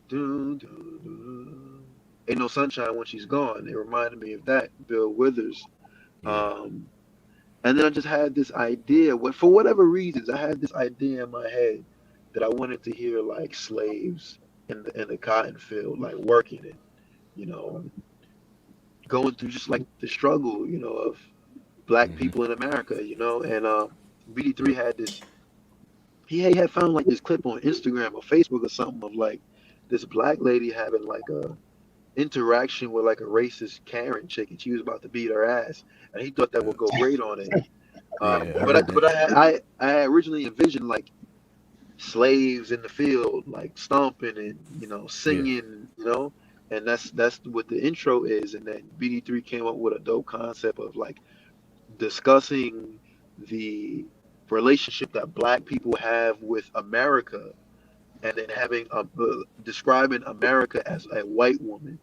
doo, doo, Ain't No Sunshine When She's Gone. It reminded me of that, Bill Withers. Yeah. Um, And then I just had this idea, for whatever reasons, I had this idea in my head that I wanted to hear like slaves in the cotton field, like working it, you know, going through just like the struggle, you know, of black Mm-hmm. people in America, you know. And BD3 Yep. had this, he had found like this clip on Instagram or Facebook or something of like this black lady having like a interaction with like a racist Karen chick, and she was about to beat her ass, and he thought that Yeah. would go great on it. Yeah. I But heard that. I had originally envisioned like slaves in the field, like stomping and you know Yeah. singing, you know, and that's what the intro is. And then BD3 came up with a dope concept of like discussing the relationship that Black people have with America, and then having describing America as a white woman.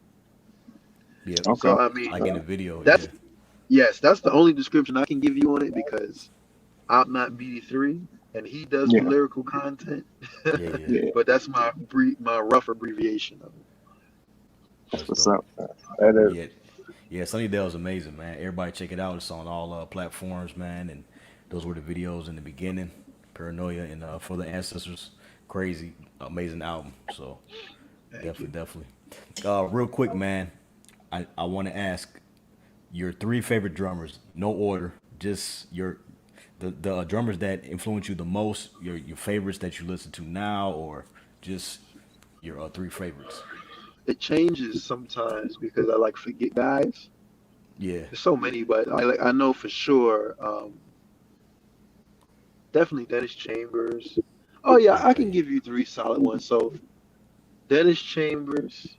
Yep. So I mean, Like in the video. that's Yeah. yes, that's the only description I can give you on it because I'm not BD3, and he does the lyrical content, Yeah. Yeah. but that's my rough abbreviation of it. That's dope. Yeah. Yeah. Sunny Dale's amazing, man. Everybody check it out. It's on all platforms, man. And those were the videos in the beginning. Paranoia and For the Ancestors. Crazy, amazing album. So Thank you. definitely. Real quick, man. I want to ask your three favorite drummers. No order. Just the drummers that influence you the most. Your favorites that you listen to now, or just your three favorites. It changes sometimes because I like forget guys. Yeah. There's so many, but I know for sure. Definitely Dennis Chambers. Oh yeah, I Okay. can give you three solid ones. So Dennis Chambers,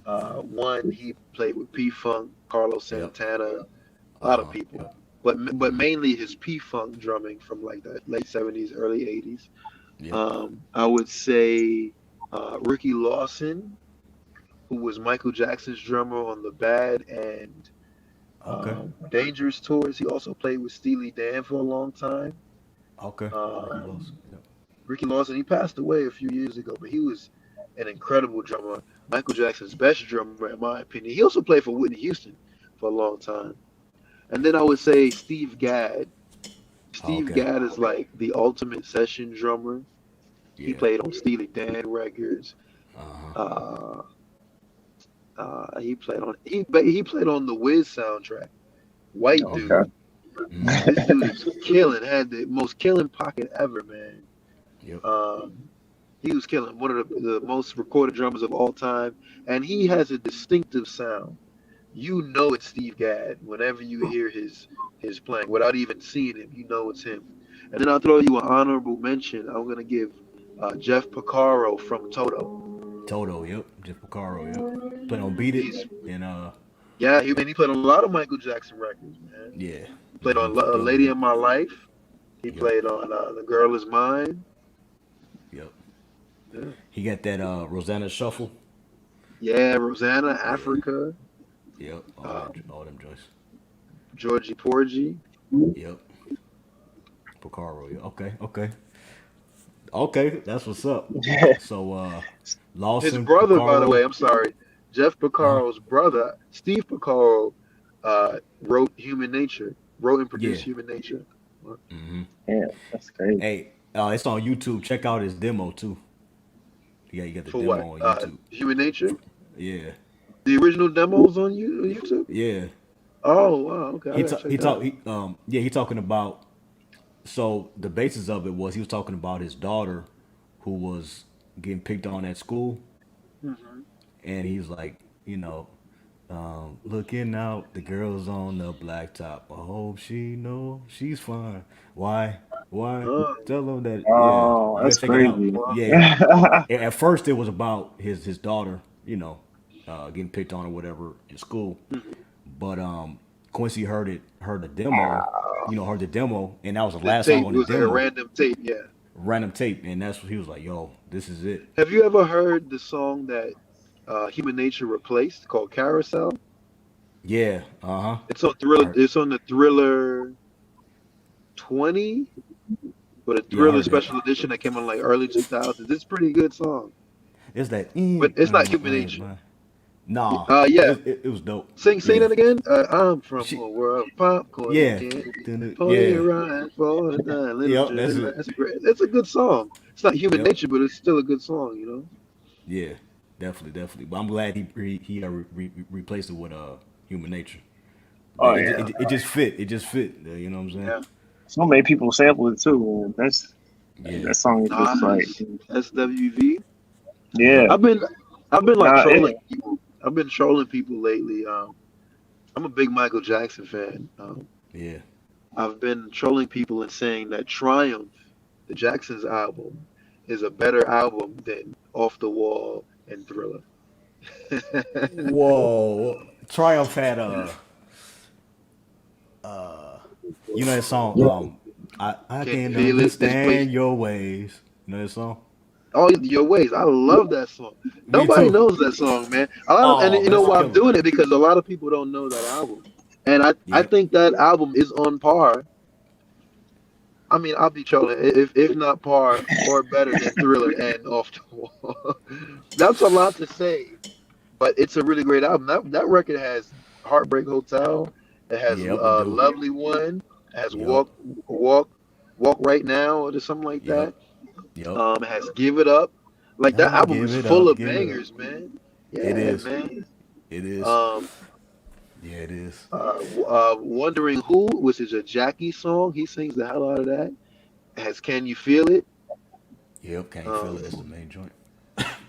one he played with P Funk, Carlos Yep. Santana, a Uh lot of huh. people, Yep. but mainly his P Funk drumming from like the late '70s, early '80s. Yep. I would say Ricky Lawson, who was Michael Jackson's drummer on the Bad and Okay. Dangerous tours. He also played with Steely Dan for a long time. Okay. Ricky Um, Lawson. Yep. Ricky Lawson, he passed away a few years ago, but he was an incredible drummer. Michael Jackson's best drummer, in my opinion. He also played for Whitney Houston for a long time. And then I would say Steve Gadd. Steve Okay. Gadd is like the ultimate session drummer. He Yeah. played on Steely Dan records. Uh huh. Uh, he played on the Wiz soundtrack. White dude. Hmm. This dude is killing. Had the most killing pocket ever, man. Yep. He was killing. One of the most recorded drummers of all time, and he has a distinctive sound. You know it's Steve Gadd whenever you hear his playing without even seeing him. You know it's him. And then I'll throw you an honorable mention. I'm gonna give Jeff Porcaro from Toto. Toto. Yep. Jeff Porcaro. Yep. Playing on Beat It. He's And yeah, he played on a lot of Michael Jackson records, man. yeah. He played on For A sure. Lady in My Life. He Yep. played on The Girl Is Mine. Yep. Yeah, He got that Rosanna Shuffle. yeah, Rosanna, Yeah. Africa. Yep. Uh, All them joints. Georgie Porgy. Yep. Picaro. Yeah. Okay. That's what's up. So, His Lawson, brother, by the Picaro. way, I'm sorry, Jeff Picaro's brother, Steve Picaro, wrote Human Nature, wrote and produced Yeah. Human Nature. Yeah, that's crazy. Hey, it's on YouTube. Check out his demo too. Yeah, you got the For demo what? on YouTube. Human Nature? Yeah. The original demos on YouTube? Yeah. Oh, wow. Okay. I He gotta ta- check he that talk out. he talking about, so the basis of it was he was talking about his daughter who was getting picked on at school, and he's like, looking out, the girl's on the blacktop. I hope she know she's fine. Why? Oh, Tell them that. Yeah, Oh, you that's gotta check it out. crazy. Yeah. At first, it was about his daughter, getting picked on or whatever in school. But Quincy heard the demo, heard the demo, and that was the the last song tape on it the was like a demo, random tape, yeah. random tape, and that's what he was like, "Yo, this is it." Have you ever heard the song that Human Nature replaced called Carousel? Yeah, It's on Thriller. It's on the Thriller 20, but a Yeah, I Thriller heard that. special edition that came on like early 2000s. It's a pretty good song, It's that. but it's not Human Nature. Nah, Yeah. it was dope. Sing Yeah, that again. I'm from she, a world of popcorn and yeah, candy. Pony yeah, ride for the night, little yep. That's Johnny. it. That's great. It's a good song. It's not Human Yep. Nature, but it's still a good song. You know. Yeah, definitely. But I'm glad he replaced it with Human Nature. Oh It, yeah. it, it just fit. It just fit. You know what I'm saying? Yeah. So many people sample it too. Man. Yeah. That song is just like, SWV. yeah. I've been like Nah, trolling people. I've been trolling people lately. I'm a big Michael Jackson fan. Yeah. I've been trolling people and saying that Triumph, the Jackson's album, is a better album than Off the Wall and Thriller. Whoa. Triumph had that song. I Can can feel it. This place. understand your ways. You know that song? Oh, Your Ways. I love that song. Me Nobody too. knows that song, man. And Oh, you know that's why a I'm killer. doing it? Because a lot of people don't know that album. And I Yep. think that album is on par. I mean, I'll be trolling. If not par or better than Thriller and Off the Wall. That's a lot to say, but it's a really great album. That record has Heartbreak Hotel. It has Yep, it do. Lovely One. It has Yep. Walk Right Now or something like that. Yep. It has Give It Up. Like that album Give is it full up. of Give it up. bangers, man. Yeah, It is. man. It is. Um, Yeah, it is. Wondering Who, which is a Jackie song. He sings the hell out of that. It has Can You Feel It? Yep. Can't you feel it? That's the main joint.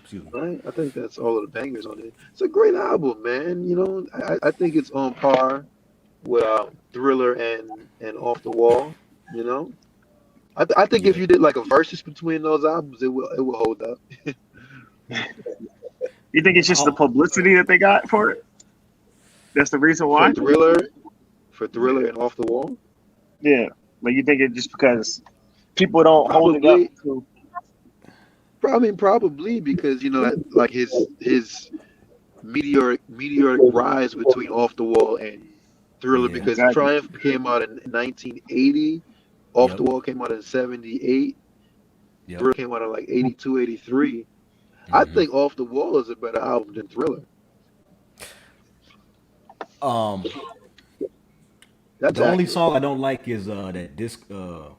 Excuse me. Right? I think that's all of the bangers on it. It's a great album, man. You know, I think it's on par with Thriller and Off the Wall. You know, I think if Yeah. you did like a versus between those albums, it will hold up. You think it's just the publicity that they got for it? That's the reason why? For Thriller and Off the Wall. Yeah. Like you think it's just because people don't hold it Probably. up to I mean, probably because like his meteoric rise between Off the Wall and Thriller, Yeah. because Exactly. Triumph came out in 1980, Off Yep. the Wall came out in 78, Yep. Thriller came out in like 82, 83. I Mhm. think Off the Wall is a better album than Thriller. Um, That's the only accurate. song I don't like is that disco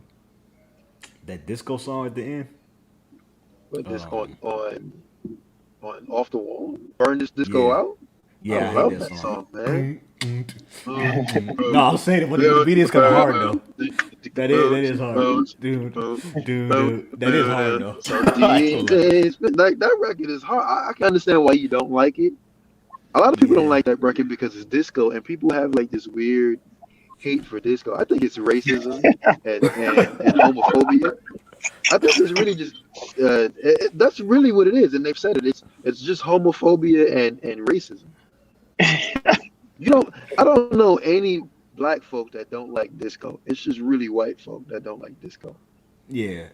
song at the end. But this Um, on Off the Wall, Burn This Disco Yeah. Out. Yeah, I I hate love that that song. song, man. No, I'm saying it, but the beat is kind of hard though. That is hard, dude. That is hard though. I ain't gonna lie. Like that record is hard. I can understand why you don't like it. A lot of people don't Yeah. like that record because it's disco, and people have like this weird hate for disco. I think it's racism and homophobia. I think it's really just that's really what it is, and they've said it. It's just homophobia and racism. I don't know any black folk that don't like disco. It's just really white folk that don't like disco. Yeah,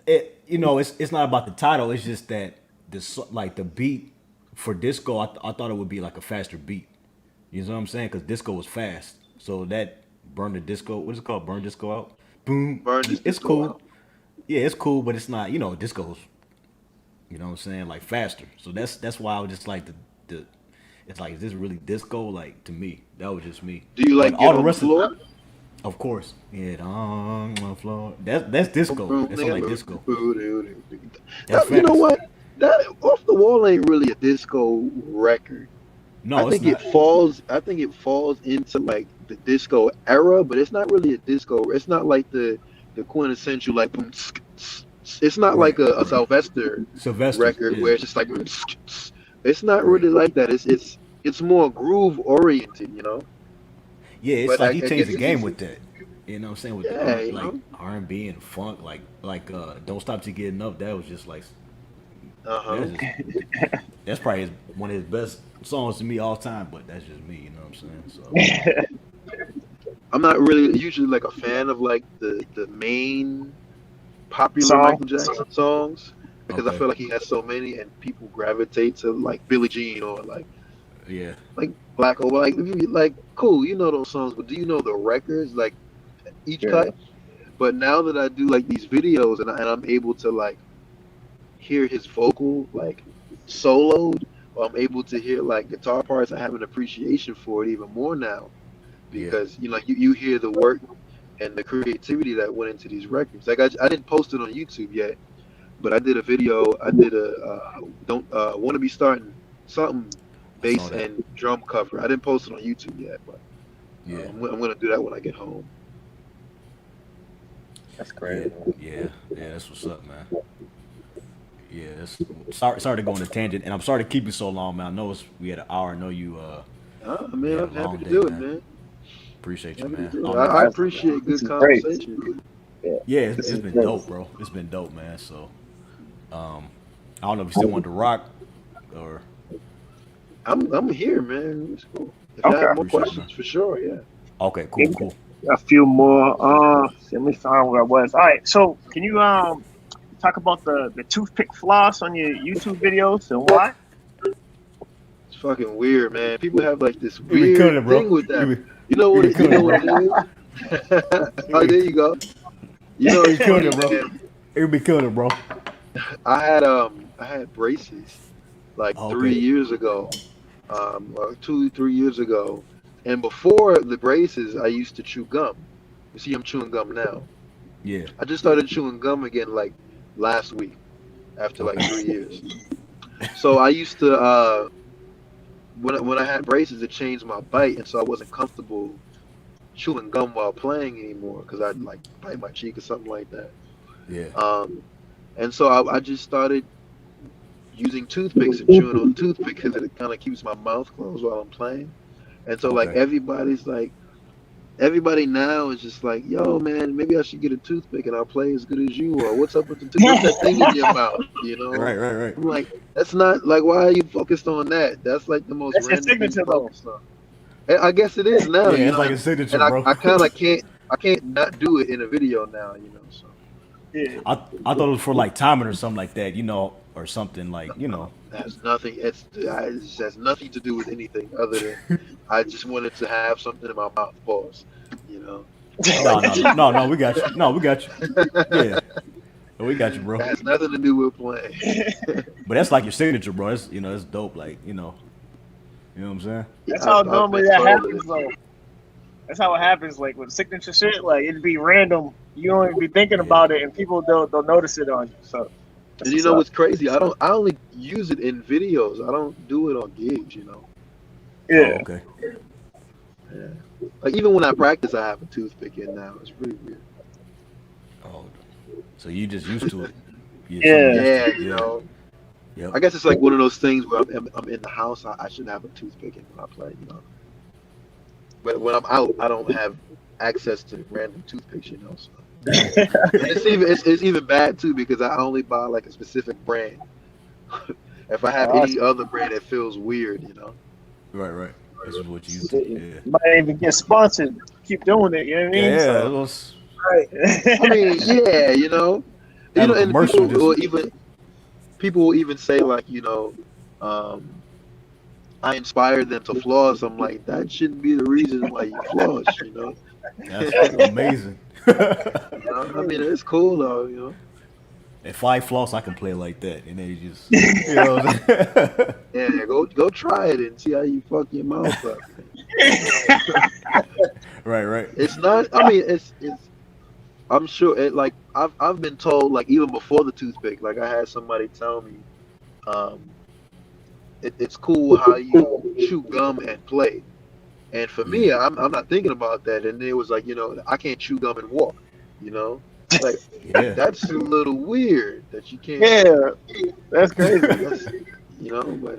it's not about the title. It's just that like the beat for disco. I thought it would be like a faster beat. You know what I'm saying? Because disco was fast. So that Burn the Disco, what is it called? Burn Disco Out? Boom. Burn This It's Disco cool. Out. Yeah, it's cool, but it's not, disco's, what I'm saying, like faster. So that's why I was just like the it's like, is this really disco? Like, to me, that was just me. Do you like all Get on the Floor? Of course. Yeah, on the floor. That's disco. That's like disco. That's You know facts. what? That Off the Wall ain't really a disco record. No, I it's think not. it falls into like the disco era, but it's not really a disco. It's not like the quintessential like boom, it's not like a Sylvester Sylvester record where it's just like it's not really like that. It's more groove oriented, Yeah, it's But like I he changed guess the it's game easy. with that. You know what I'm saying? With Yeah, the, you like know. R&B and funk, like Don't Stop Till You Get Enough. That was just like Uh-huh. that's probably one of his best songs to me all time. But that's just me. You know what I'm saying? So I'm not really usually like a fan of like the main popular Song. Michael Jackson songs because I Okay. feel like he has so many and people gravitate to like Billie Jean or like yeah, Black or like if you like cool, you know those songs, but do you know the records like each Yeah. cut? But now that I do like these videos and I'm able to like hear his vocal like soloed, or I'm able to hear like guitar parts, I have an appreciation for it even more now yeah. because you hear the work and the creativity that went into these records. Like I didn't post it on YouTube yet, but I did a video. I did a don't want to be starting something I saw bass that. and drum cover. I didn't post it on YouTube yet, but Yeah, I'm gonna do that when I get home. That's yeah, great. yeah. That's what's up, man. Yeah, sorry to go on a tangent, and I'm sorry to keep you so long, man. I know we had an hour. I know you Man, Yeah, I'm long happy to day, do it, man. man. Appreciate you, Happy to man. do I it. don't know. I appreciate good This is great. conversation. Yeah, it's This is been great. dope, bro. It's been dope, man. So, I don't know if you still want to rock or I'm here, man. It's cool. If Okay. you have more Appreciate it, questions, man. for sure, yeah. okay, cool. A few more. Let me find where I was. All right. So can you talk about the toothpick floss on your YouTube videos and why? It's fucking weird, man. People have like this You be killing weird it, bro. thing with You that. be, You know you what be it, you killing know it, what it is? Oh, there you go. You know you it's be killing funny, it, bro. man. You be killing it, bro. I had braces like Oh, 3 okay. years ago, or 2, 3 years ago, and before the braces, I used to chew gum. You see, I'm chewing gum now. Yeah. I just started chewing gum again like last week after like Okay. 3 years. So I used to when I had braces, it changed my bite, and so I wasn't comfortable chewing gum while playing anymore because I'd like bite my cheek or something like that. Yeah. And so I just started using toothpicks and chewing on toothpicks because it kind of keeps my mouth closed while I'm playing. And so like Okay. everybody now is just like, yo man, maybe I should get a toothpick and I'll play as good as you, or what's up with the what's that thing in your mouth, you know? Right. I'm like, that's not like, why are you focused on that? That's like the most That's your random thing to signature, though. focus on. I guess it is now. Yeah, you it's know? like a signature, And bro. I kind of can't not do it in a video now, you know. So Yeah. I thought it was for like timing or something like that, or something like, it has nothing. It has nothing to do with anything other than I just wanted to have something in my mouth. Pause. You know. No, we got you. No, we got you. Yeah, we got you, bro. It has nothing to do with playing. But that's like your signature, bro. It's it's dope. Like you know what I'm saying? That's how normally that totally. happens, though. That's how it happens. Like with signature shit, like it'd be random. You don't even be thinking about it, and people they'll notice it on you. So. And you know what's crazy? I only use it in videos. I don't do it on gigs. You know. Yeah. Oh, okay. Yeah. Like even when I practice, I have a toothpick in now. It's really weird. Oh, so you just used to it? Yeah, you know. Yep. I guess it's like one of those things where I'm in the house. I should have a toothpick in when I play, you know. But when I'm out, I don't have access to random toothpicks, you know. So. it's even bad too because I only buy like a specific brand. If I have any other brand, it feels weird, you know. Right. This is what you used to. Yeah. Might even get sponsored. Keep doing it. You know what I mean? Yeah. So, It was, right. I mean, yeah, you know, Have a and commercial people will even say like, you know, I inspired them to floss. I'm like, that shouldn't be the reason why you floss, you know. That's amazing. You know? I mean, it's cool though, you know. If I floss, I can play like that, and then you just, you know. What I'm saying? Yeah, go try it and see how you fuck your mouth up. Right. It's not. I mean, it's. I'm sure it. Like I've been told, like even before the toothpick, like I had somebody tell me, um, it's cool how you chew gum and play. And for me, I'm not thinking about that. And it was like, you know, I can't chew gum and walk. You know, like Yeah. that's a little weird that you can't. Yeah, that's crazy. That's, you know, but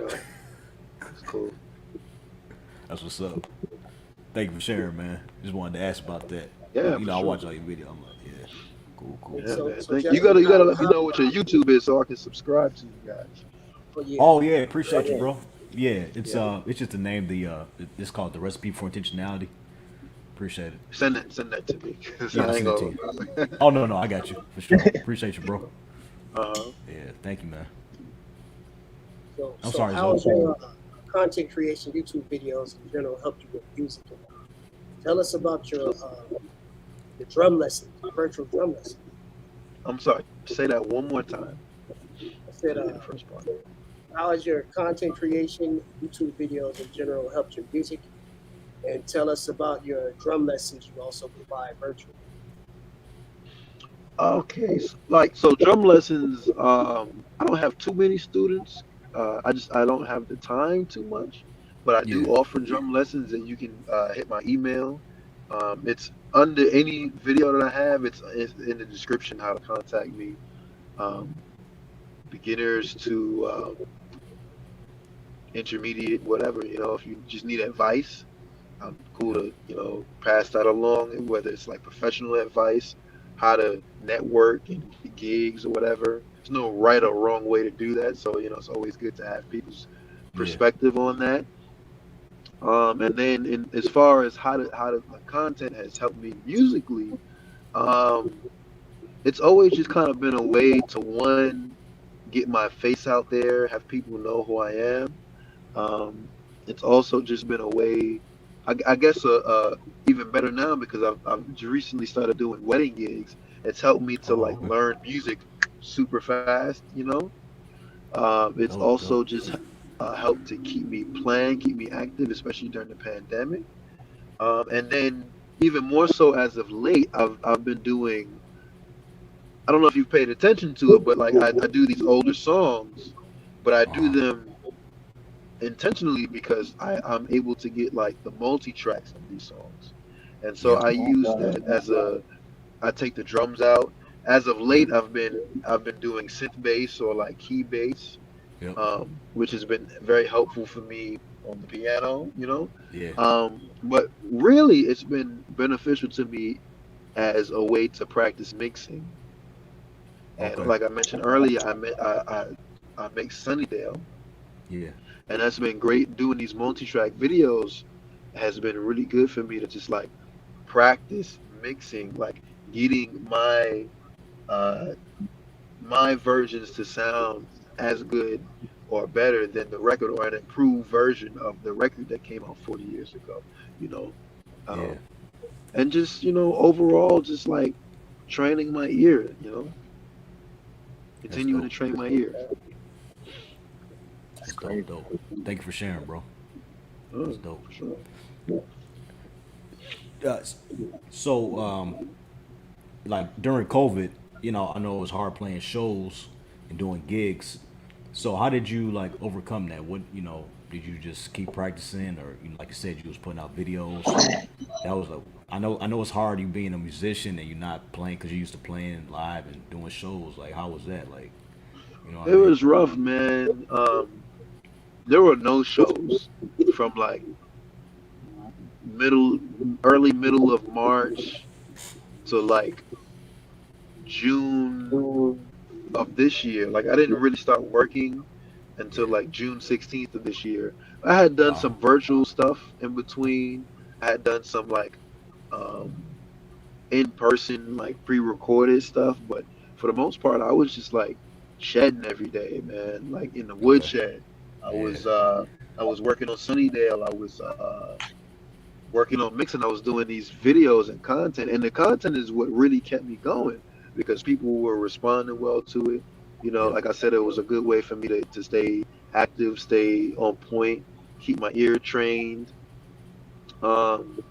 it's cool. That's what's up. Thank you for sharing, man. Just wanted to ask about that. Yeah, You know, for I sure. watch all your videos. I'm like, yeah, cool. Yeah, So- man. so Thank you. Justin, You gotta let me know what your YouTube is so I can subscribe to you guys. But yeah, Oh yeah, appreciate you, bro. Yeah, it's just the name. It's called The Recipe for Intentionality. Appreciate it. Send that to me. 'Cause Yeah, I I'll ain't send it to gonna. you. Oh no, I got you for sure. Appreciate you, bro. Uh-huh. Yeah, thank you, man. so, I'm so sorry, how Zoe. has your content creation, YouTube videos in general, helped you with music? Tell us about your drum lesson, virtual drum lesson. I'm sorry. Say that one more time. I said, The first part. how has your content creation, YouTube videos in general, helped your music? And tell us about your drum lessons you also provide virtually. Okay, so drum lessons. I don't have too many students. I don't have the time too much, but I do Yeah. offer drum lessons, and you can hit my email. It's under any video that I have. It's in the description how to contact me. Um, Beginners to intermediate, whatever. You know, if you just need advice, I'm cool to pass that along. Whether it's like professional advice, how to network and gigs or whatever. There's no right or wrong way to do that. So it's always good to have people's perspective on that. And then as far as how the content has helped me musically, um, it's always just kind of been a way to get my face out there, have people know who I am. It's also just been a way, I guess, even better now because I've recently started doing wedding gigs. It's helped me to like Okay. learn music super fast. It's Dope, also dope. just helped to keep me playing, keep me active, especially during the pandemic. And then even more so as of late, I've been doing. I don't know if you've paid attention to it, but like I do these older songs, but I do them intentionally because I'm able to get like the multi-tracks of these songs. And so I use that I take the drums out. As of late, I've been doing synth bass or like key bass, Yep. which has been very helpful for me on the piano, Yeah. But really, it's been beneficial to me as a way to practice mixing. And Okay. like I mentioned earlier, I make Sunnydale, Yeah. and that's been great. Doing these multi-track videos has been really good for me to just like practice mixing, like getting uh, my versions to sound as good or better than the record or an improved version of the record that came out 40 years ago, you know. Yeah. And just, overall, just like training my ear, continuing to dope. train my ear. That's dope. Thank you for sharing, bro. That's dope. For sure. So, like during COVID, I know it was hard playing shows and doing gigs. So, how did you like overcome that? What, did you just keep practicing, or like you said, you was putting out videos? That was I know it's hard you being a musician and you're not playing because you're used to playing live and doing shows. Like, how was that? Like, what It was rough, man. There were no shows from like early middle of March to like June of this year. Like I didn't really start working until like June 16th of this year. I had done some virtual stuff in between. I had done some like in person like pre-recorded stuff, but for the most part I was just like shedding every day, man. Like in the woodshed. I was I was working on Sunnydale. I was working on mixing. I was doing these videos and content, and the content is what really kept me going because people were responding well to it. You know, like I said, it was a good way for me to stay active, stay on point, keep my ear trained. Um,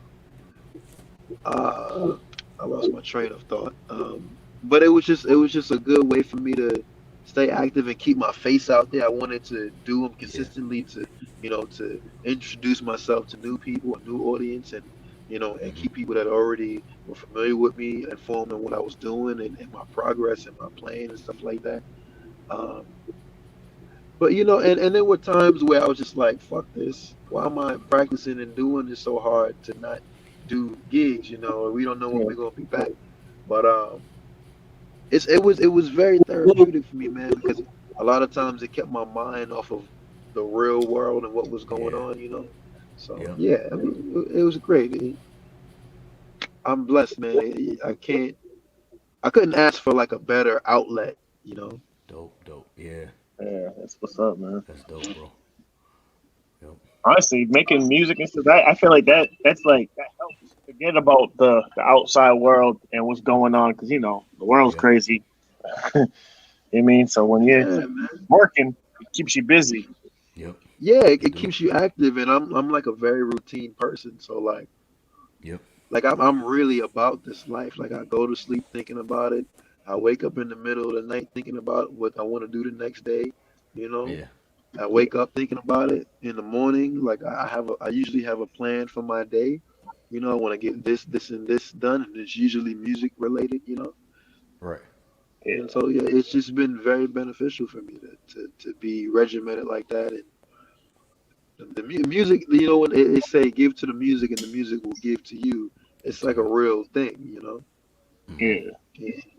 I lost my train of thought. But it was just a good way for me to stay active and keep my face out there. I wanted to do them consistently to introduce myself to new people, a new audience, and and keep people that already were familiar with me informed on what I was doing and my progress and my playing and stuff like that. Um, but and there were times where I was just like, fuck this. Why am I practicing and doing this so hard to not do gigs? We don't know when we're gonna be back. But it was very therapeutic for me, man, because a lot of times it kept my mind off of the real world and what was going on. So yeah, I mean, it was great. I'm blessed, man. I couldn't ask for like a better outlet. Dope. Yeah, Yeah, that's what's up, man. that's dope, bro. Yep. Honestly, making music and stuff, I feel like that's like that helps forget about the outside world and what's going on because the world's crazy. You mean, so when you're Man. working, it keeps you busy. Yep. Yeah, it keeps you active, and I'm like a very routine person, so Yep. I'm really about this life. Like I go to sleep thinking about it. I wake up in the middle of the night thinking about what I want to do the next day. Yeah. I wake up thinking about it in the morning. Like I usually have a plan for my day. I want to get this, and this done, and it's usually music related. Right. And so yeah, it's just been very beneficial for me to be regimented like that. And the music, when they say give to the music and the music will give to you, it's like a real thing. Yeah.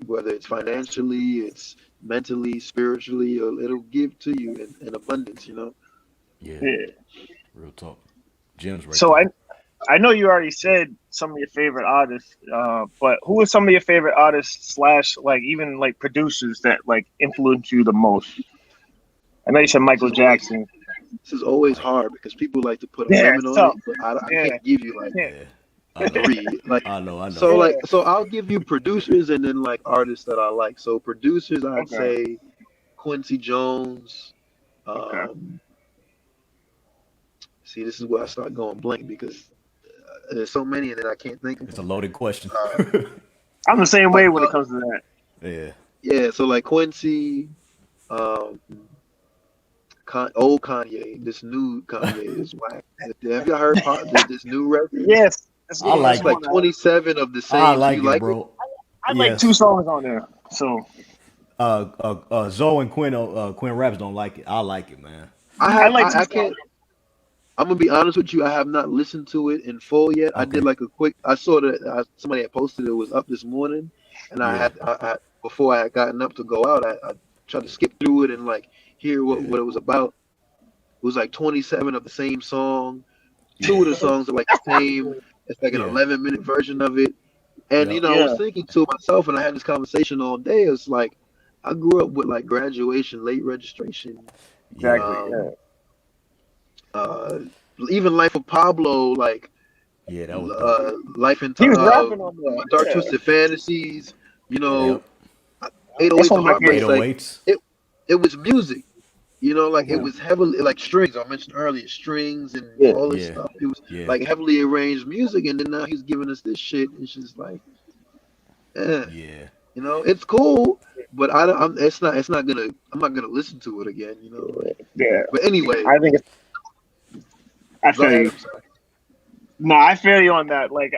Whether it's financially, it's mentally, spiritually, or it'll give to you in abundance. Yeah. Yeah. Real talk. Gems right So there. I know you already said some of your favorite artists, but who are some of your favorite artists / like even like producers that like influence you the most? I know you said Michael Jackson. This is always hard because people like to put a Yeah, limit it's on tough. it, but I Yeah. can't give you like Yeah. Yeah. I know. 3. Like I know. so I'll give you producers and then like artists that I like. So producers, I'd Okay. say Quincy Jones. Okay. See, this is where I start going blank because there's so many and then I can't think of It's a them. loaded question. I'm the same way But when it comes to that. Yeah. yeah, so like Quincy, um, old Kanye, this new Kanye is whack. Have you heard this new record? Yes. I like It's like 27 of the same. I So like you it, like it? bro. I like Yes. 2 songs on there. So Zoe and Quinn Raps don't like it. I like it, man. I like 2 I songs. can't. I'm gonna be honest with you. I have not listened to it in full yet. I did Okay. like a quick. I saw that somebody had posted it was up this morning, and Yeah. I before I had gotten up to go out, I tried to skip through it and like hear what Yeah. it was about. It was like 27 of the same song. 2 of the songs are like the same. It's like an Yeah. 11-minute version of it. And Yep. I was Yeah. thinking to myself, and I had this conversation all day. It's like I grew up with like graduation, late registration, Exactly. Yeah. Yeah. uh, even Life of Pablo, like Yeah. That was dope. Life in He was rapping on that. Dark Yeah. Twisted Fantasies, Yep. That's 808s one and of my Heartbreaks. favorites. Like 808s. it was music, like it Yeah. was heavily like strings. I mentioned earlier, strings and Yeah. all this Yeah. stuff. It was Yeah. like heavily arranged music, and then now he's giving us this shit. It's just like, eh. Yeah. It's cool, but I don't. It's not. It's not gonna. I'm not gonna listen to it again. Yeah. But anyway, I think I go feel ahead. you. I'm sorry. No, I feel you on that. Like,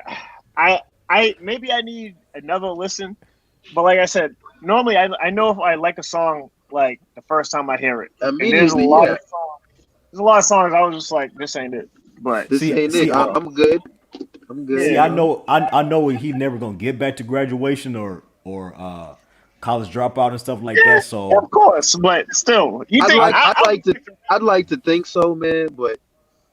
I maybe I need another listen, but like I said, normally I know if I like a song like the first time I hear it, and there's a Immediately, lot yeah. of songs. There's a lot of songs I was just like, this ain't it. But This ain't See, it. I'm good. I'm good. See, I know he never gonna get back to graduation or college dropout and stuff like that. of So course, but still, you think I'd like to think so, man. But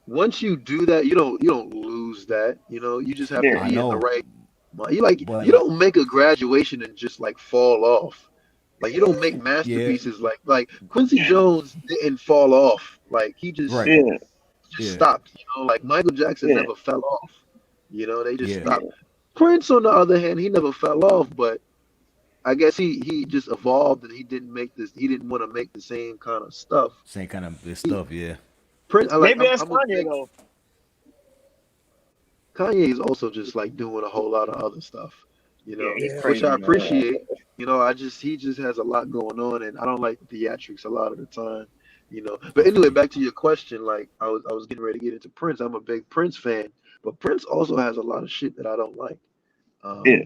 once you do that, you don't lose that. You just have Yeah. to I be in the know, right. but You don't make a graduation and just like fall off. Like you don't make yeah, masterpieces like Quincy Jones didn't fall off. Like he just right. yeah, just stopped. You know, like Michael Jackson never fell off. You know, they just Yeah. stopped. Prince, on the other hand, he never fell off, but I guess he just evolved and he didn't want to make the same kind of stuff. Same kind of this stuff, yeah. Prince, Maybe that's I'm a Kanye big though. Kanye is also just like doing a whole lot of other stuff, you know, he's Yeah. which crazy, I man. appreciate. You know, he just has a lot going on, and I don't like theatrics a lot of the time, you know. But anyway, back to your question, like I was getting ready to get into Prince. I'm a big Prince fan, but Prince also has a lot of shit that I don't like. Yeah.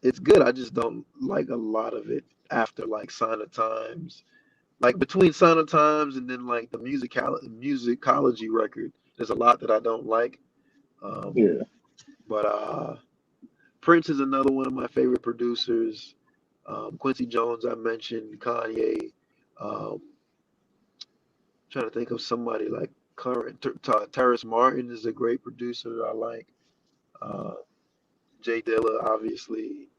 It's good. I just don't like a lot of it after like Sign of Times. Like between Sign of Times and then like the musicology record, there's a lot that I don't like. Yeah. But Prince is another one of my favorite producers. Quincy Jones, I mentioned, Kanye. Um, trying to think of somebody like current. Terrace Martin is a great producer that I like. Uh, Jay Dilla, obviously.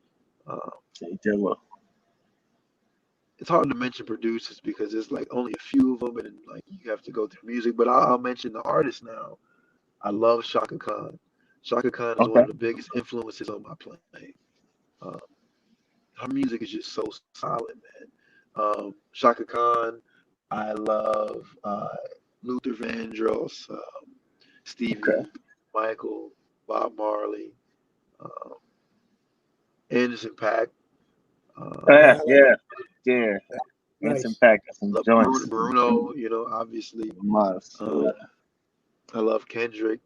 Uh, Jay Dilla. it's hard to mention producers because there's like only a few of them, and like you have to go through music. But I'll mention the artists now. I love Shaka Khan. Shaka Khan is one Okay. of the biggest influences on my playing. Uh, her music is just so solid, man. Shaka Khan, I love Luther Vandross, Okay. Stevie, Michael, Bob Marley, uh, Anderson .Paak. Yeah. Yeah, Yeah. It's nice. impact. Some Love joints. Bruno, you know, obviously. Must. I love Kendrick,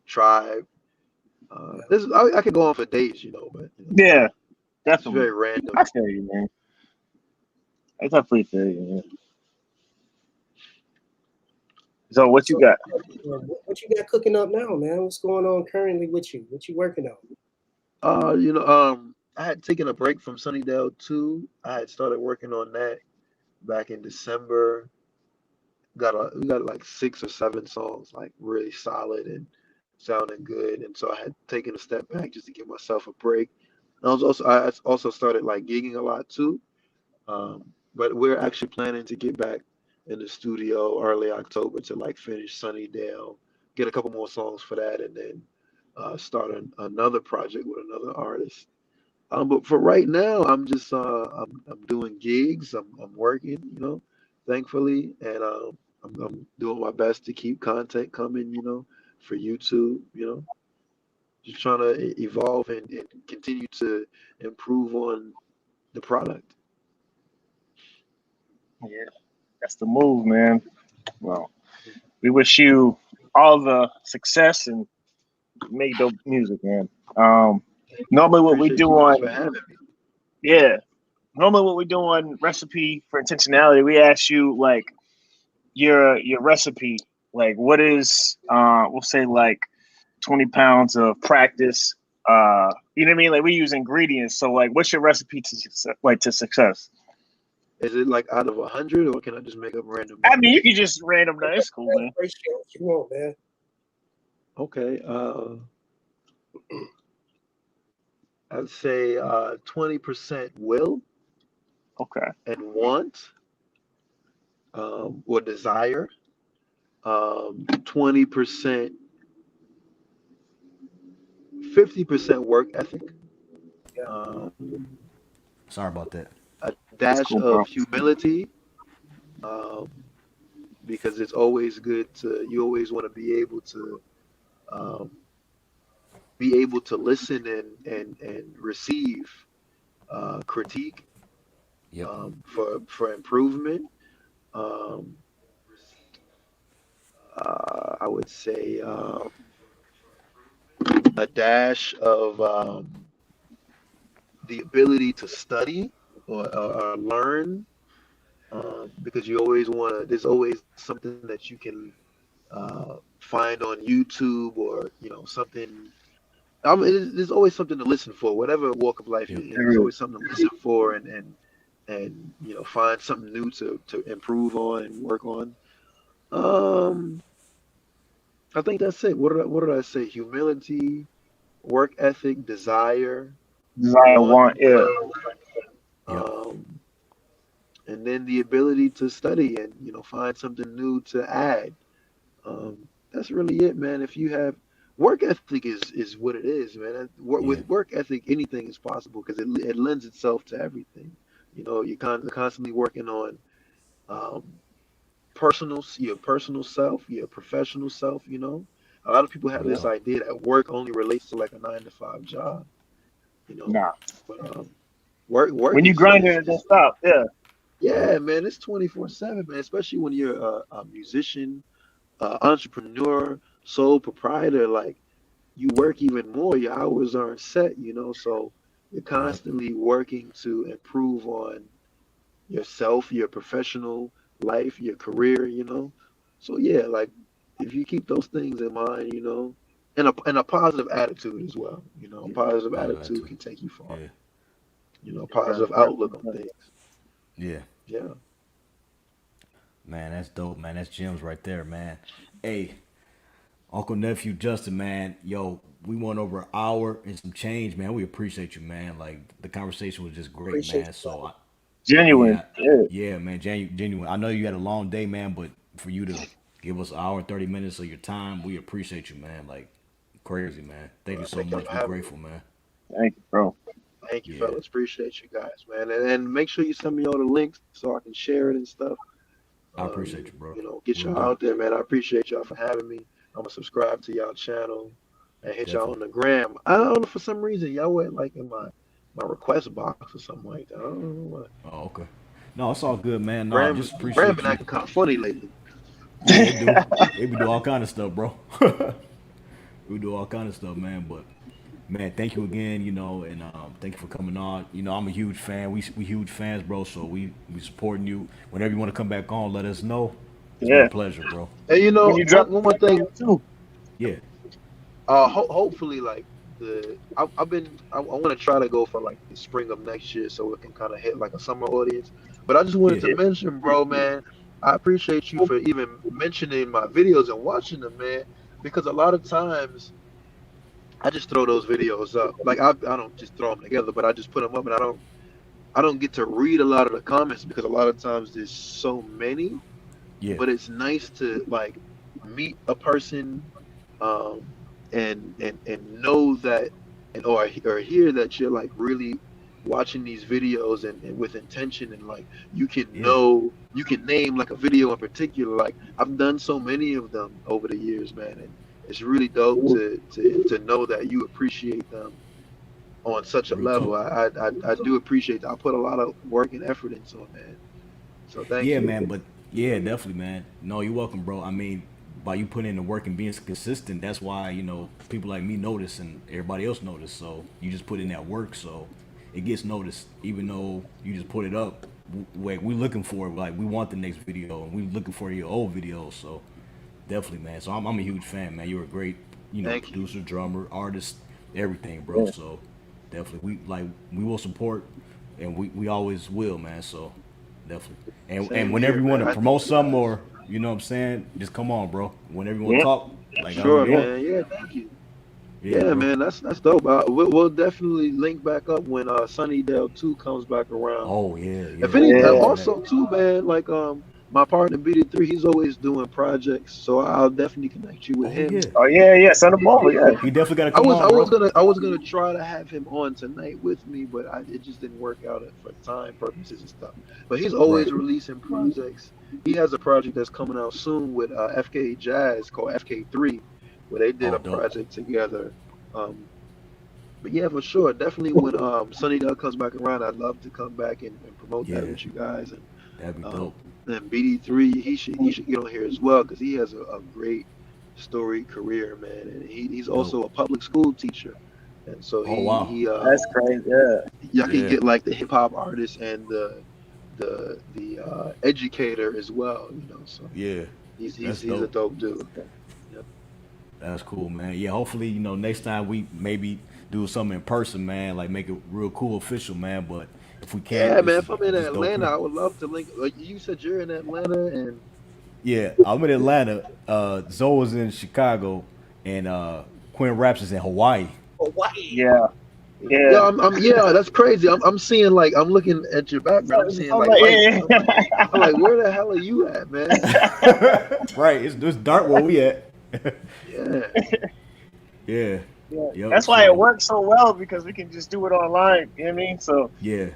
Tribe. I could go on for days, you know, but you know, Yeah. it's Definitely. very random. I feel you, man. I definitely feel you, man. So what you So, got? what you got cooking up now, man? What's going on currently with you? What you working on? You know, I had taken a break from Sunnydale 2. I had started working on that back in December. We got like 6 or 7 songs, like really solid and sounding good. And so I had taken a step back just to give myself a break. I also started like gigging a lot too. But we're actually planning to get back in the studio early October to like finish Sunnydale, get a couple more songs for that, and then start another project with another artist. But for right now, I'm doing gigs. I'm working, you know, thankfully, and I'm doing my best to keep content coming, you know, for YouTube, you know, just trying to evolve and continue to improve on the product. Yeah, that's the move, man. Well, we wish you all the success and make dope music, man. Normally what we Appreciate do you guys for on having me. normally what we do on Recipe for Intentionality, we ask you like your recipe, like what is we'll say like 20 pounds of practice. You know what I mean? Like we use ingredients. So like what's your recipe to success, to success? Is it like out of 100, or can I just make up random I mean, you numbers? can just random that. It's cool, man. What you want, man? Okay, I'd say 20% will Okay. and want, or desire. 20%, 50% work ethic. Um, Sorry about that. a That's dash cool, bro. of humility, um, because it's always good you always want to um, be able to listen and receive critique, Yep. for improvement. Um, I would say a dash of the ability to study or learn, because you always want to. There's always something that you can find on YouTube, or you know something. There's always something to listen for. Whatever walk of life Yep. you're in, there's always something to listen for, and you know find something new to improve on and work on. Um, I think that's it. What did I say? Humility, work ethic, desire, Desire, want, want, yeah. Yep. um, and then the ability to study and find something new to add. That's really it, man. If you have work ethic is what it is, man. Yeah. With work ethic, anything is possible because it lends itself to everything. You're constantly working on um, your personal self, your professional self. A lot of people have Real this talk. idea that work only relates to like a 9 to 5 job. You know, Nah. but work When you grind it, it don't stop. Yeah. yeah, man. It's 24/7, man. Especially when you're a musician, entrepreneur, sole proprietor. Like you work even more. Your hours aren't set. So you're Right. constantly working to improve on yourself, your professional life, your career. So yeah, like if you keep those things in mind, and a positive attitude as well. A positive Positive attitude attitude. can take you far. Yeah. Positive Yeah. outlook on things. Yeah. Yeah. Man, that's dope, man. That's gems right there, man. Hey, Uncle Nephew Justin, man. Yo, we went over an hour and some change, man. We appreciate you, man. Like the conversation was just great, Appreciate man. you, So brother. Genuine. yeah, Yeah. yeah, man. Genuine. I know you had a long day, man, but for you to give us an hour and 30 minutes of your time, we appreciate you, man. Like crazy, man. Thank you so Thank you much. for We having me. grateful, man. Thank you, bro. Thank you, Yeah, fellas. Appreciate you guys, man. And make sure you send me all the links so I can share it and stuff. I appreciate you, bro. Get We'll y'all do. out there, man. I appreciate y'all for having me. I'm gonna subscribe to y'all channel and hit y'all Definitely. on the gram. I don't know for some reason y'all went like in my request box or something like that. I don't know what. Oh, okay. No, it's all good, man. No, Gram just Gram appreciate been you. acting kind of funny lately. Yeah, it do. It be do all kind of stuff, bro. We do all kind of stuff, man. But man, thank you again, and thank you for coming on. I'm a huge fan. We huge fans, bro. So we supporting you. Whenever you want to come back on, let us know. It's been a Yeah. pleasure, bro. And When you drop one more thing. too. Yeah, Hopefully, like I want to try to go for like the spring of next year so it can kind of hit like a summer audience. But I just wanted yeah, to mention, bro, man, I appreciate you for even mentioning my videos and watching them, man, because a lot of times I just throw those videos up. Like I don't just throw them together, but I just put them up, and I don't get to read a lot of the comments because a lot of times there's so many. yeah. But it's nice to like meet a person um, and know that or hear that you're like really watching these videos and with intention and like Yeah. you can name like a video in particular. Like I've done so many of them over the years, man, and it's really dope to know that you appreciate them on such a Real talk. level. I do appreciate that. I put a lot of work and effort into it, man. So thank Yeah, you. man. But yeah, definitely, man. No, you're welcome, bro. I mean, by you putting in the work and being consistent, that's why people like me notice and everybody else notice. So you just put in that work, so it gets noticed, even though you just put it up. Like we looking for it, like we want the next video, and we looking for your old videos. So definitely, man. So I'm a huge fan, man. You're a great, Thank you. producer, drummer, artist, everything, bro. Yeah. So definitely, we will support, and we always will, man. So definitely, and Same whenever here, you want man. to I need promote you something guys. or what I'm saying, just come on, bro. Whenever you want to Yeah. talk, like how we Sure, doing, Yeah. man. Yeah, thank you. yeah, Yeah, bro. man. That's dope. We'll definitely link back up when Sunnydale 2 comes back around. Oh yeah, If yeah. any, We Yeah. mentioned that. also too, man. Like my partner BD3, he's always doing projects, so I'll definitely connect you with Oh him. yeah, Oh yeah, yeah. Send them over. Yeah. he definitely got to I come was I on, was bro. gonna I was gonna try to have him on tonight with me, but it just didn't work out for time purposes and stuff. But he's Right. always releasing projects. He has a project that's coming out soon with FKAJazz called FK3, where they did Oh, a dope. project together. Um, but yeah, for sure, definitely when Sunny Dog comes back around, I'd love to come back and promote that Yeah, with you guys. that'd be Um, dope. and BD3, he should get on here as well because he has a great storied career, man. And he's Dope. also a public school teacher, and so Oh wow. That's crazy. Yeah. y'all can Yeah, get like the hip hop artist and the educator as well, So yeah. That's he's a dope. dope dude. Yeah. That's cool, man. Yeah, hopefully, next time we maybe do something in person, man. Like make it real cool, official, man. But if we can't, Yeah, man. this is If I'm in this dope Atlanta, here. I would love to link. Like you said, you're in Atlanta, and Yeah, I'm in Atlanta. Zoe's in Chicago, and Quinn Raps is in Hawaii. Hawaii. Yeah. Yeah. Yeah, that's crazy. I'm seeing like I'm looking at your background. I'm seeing like lights. I'm like, where the hell are you at, man? Right, it's dark where we at. Yeah. Yeah. Yeah. Yep, That's why so- it works so well because we can just do it online. You know what I mean? So Yeah,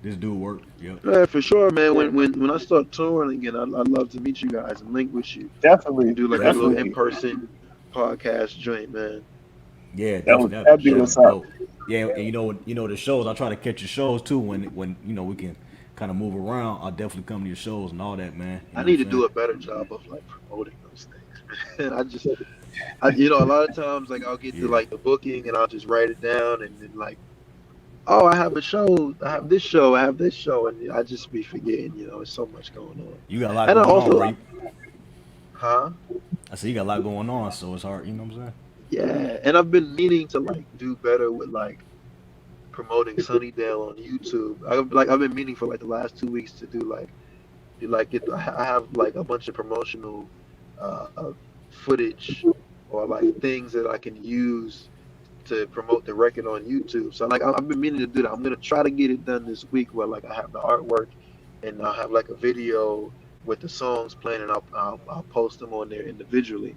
this dude work. Yep. Yeah, for sure, man. When I start touring again, I'd love to meet you guys and link with you. definitely And do like a little in-person podcast joint, man. Yeah, that'd be what's up. Yeah, and you know the shows. I try to catch your shows too when we can kind of move around. I'll definitely come to your shows and all that, man. I need to do a better job of like promoting those things, man. I a lot of times like I'll get to like the booking and I'll just write it down and then like, oh, I have a show, I have this show, and I just be forgetting. There's so much going on. You got a lot And I going also, on, right? huh? I said you got a lot going on, so it's hard. You know what I'm saying? Yeah, and I've been meaning to like do better with like promoting Sunnydale on YouTube. I've been meaning for like the last 2 weeks to do I have like a bunch of promotional footage or like things that I can use to promote the record on YouTube. So like I've been meaning to do that. I'm gonna try to get it done this week where like I have the artwork and I'll have like a video with the songs playing and I'll post them on there individually.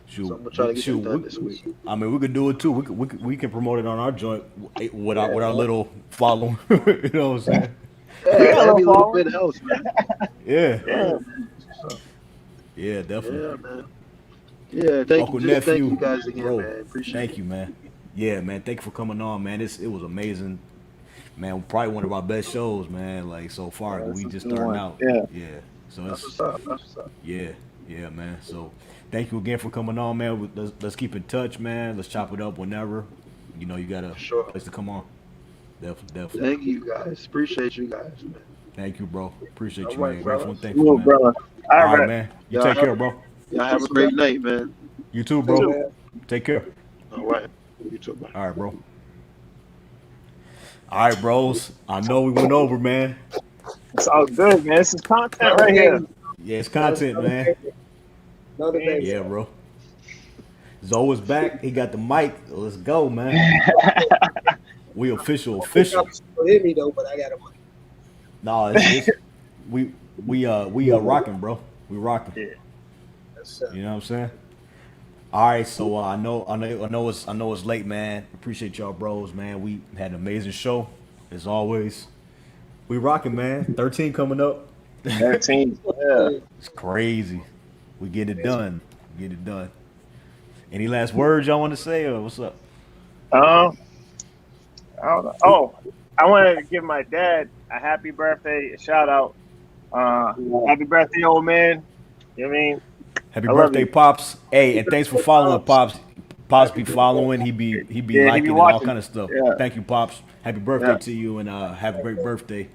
Shoot, So I'm gonna try to get it done this week. I mean, we could do it too. We can promote it on our joint with our little following. You know what I'm saying? Yeah, every little bit helps, man. Yeah. Yeah, definitely. Yeah, man. Yeah, thank Unkle you Nephew, guys again, bro, man. Appreciate thank it. you, man. Yeah, man. Thank you for coming on, man. It was amazing, man. Probably one of our best shows, man. Like so far, we just starting out. Yeah. So That's it's what's up. yeah, man. So thank you again for coming on, man. Let's keep in touch, man. Let's chop it up whenever. You got a Sure. place to come on. Definitely. Thank you guys. Appreciate you guys, man. Thank you, bro. Appreciate All you, right, man. brother. Grateful and thankful, man. brother. All right, man. You Yeah, take care, bro. Y'all have a great night, man. You too, bro. Take care. All right. You too, man. All right, bro. All right, bros. I know we went over, man. It's all good, man. This is content right here. Yeah, it's content, man. Another baby. Yeah, bro. Zoe is back. He got the mic. Let's go, man. We official. Still hit me though, but I got a mic. No, we rocking, bro. We rocking. Yeah. You know what I'm saying? All right, so I know it's late, man. Appreciate y'all, bros, man. We had an amazing show as always. We rocking, man. 13 coming up. 13. Yeah. It's crazy. We get it done. Get it done. Any last words y'all want to say, or what's up? I don't know. Oh, I wanted to give my dad a happy birthday, a shout out. Happy birthday, old man. You know what I mean? Happy I love birthday, you. Pops. Hey, and thanks for following, Pops. Pops be following. He be Yeah, he liking be and all watching. kind of stuff. Yeah. Thank you, Pops. Happy birthday Yeah. to you, and have a great birthday.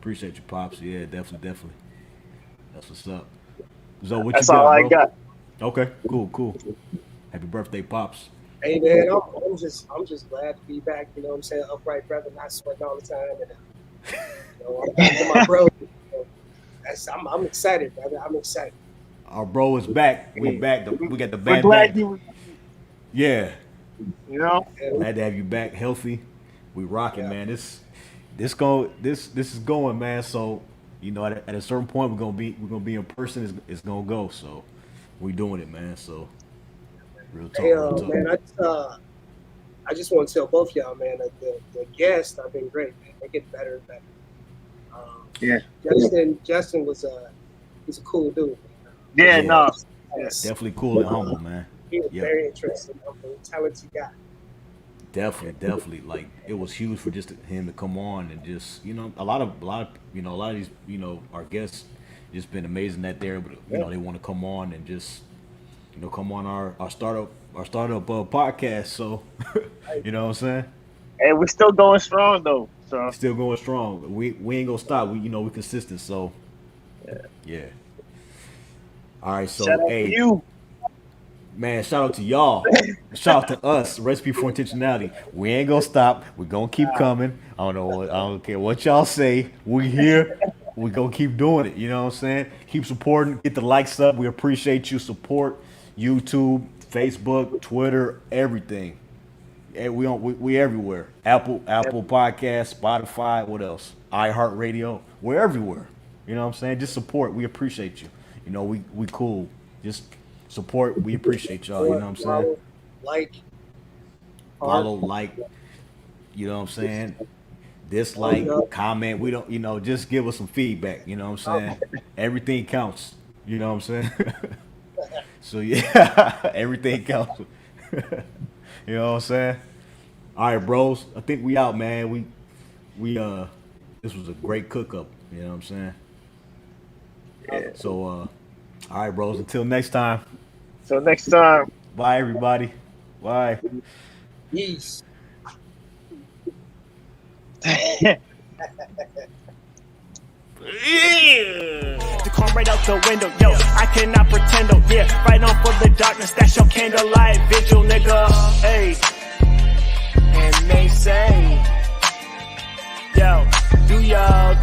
Appreciate you, Pops. Yeah, definitely. That's what's up. So what That's you got, all I bro? got. Okay, cool. Happy birthday, Pops. Hey man, I'm just glad to be back. You know what I'm saying? Upright brother, not sweating all the time. And I'm back to my bro. I'm excited, brother. I'm excited. Our bro is back. We back. We got the We're band glad back. Yeah, you know. glad to have you back, healthy. We rocking, man. This is going, man. So at a certain point we're gonna be in person. It's gonna go. So we doing it, man. So real talk. Hey, Real talk. man, I just want to tell both y'all, man, that the guests have been great, man. They get better and better. Justin was he's a cool dude. Yeah, Yeah. no. Yes. Definitely cool and humble, man. He was Yep. very interesting, humble, talented guy. Definitely. Like it was huge for just him to come on and just a lot of these our guests just been amazing that they're able to they want to come on and just come on our startup podcast. So you know what I'm saying? Hey, we're still going strong though. So Still going strong. We ain't gonna stop. We consistent. So yeah. All right. So shout out hey, to you. man, shout out to y'all. Shout out to us. Recipe for Intentionality. We ain't gonna stop. We're gonna keep coming. I don't care what y'all say. We here. We gonna keep doing it. You know what I'm saying? Keep supporting. Get the likes up. We appreciate you. Support YouTube, Facebook, Twitter, everything. We everywhere. Apple Podcasts, Spotify, what else? iHeartRadio. We're everywhere. You know what I'm saying? Just support. We appreciate you. You know, we cool. Just support. We appreciate y'all. You know what I'm saying? Follow, like. You know what I'm saying? Dislike, comment. We don't, just give us some feedback. You know what I'm saying? Everything counts. You know what I'm saying? So yeah, everything counts. You know what I'm saying? All right, bros. I think we out, man. We this was a great cook up. You know what I'm saying? Yeah. So all right, bros. Until next time. Till next time. Bye, everybody. Bye. Peace. The car right out the window, yo, I cannot pretend, oh yeah, right on for the darkness, that's your candlelight vigil, nigga, hey, and they say, yo, do y'all,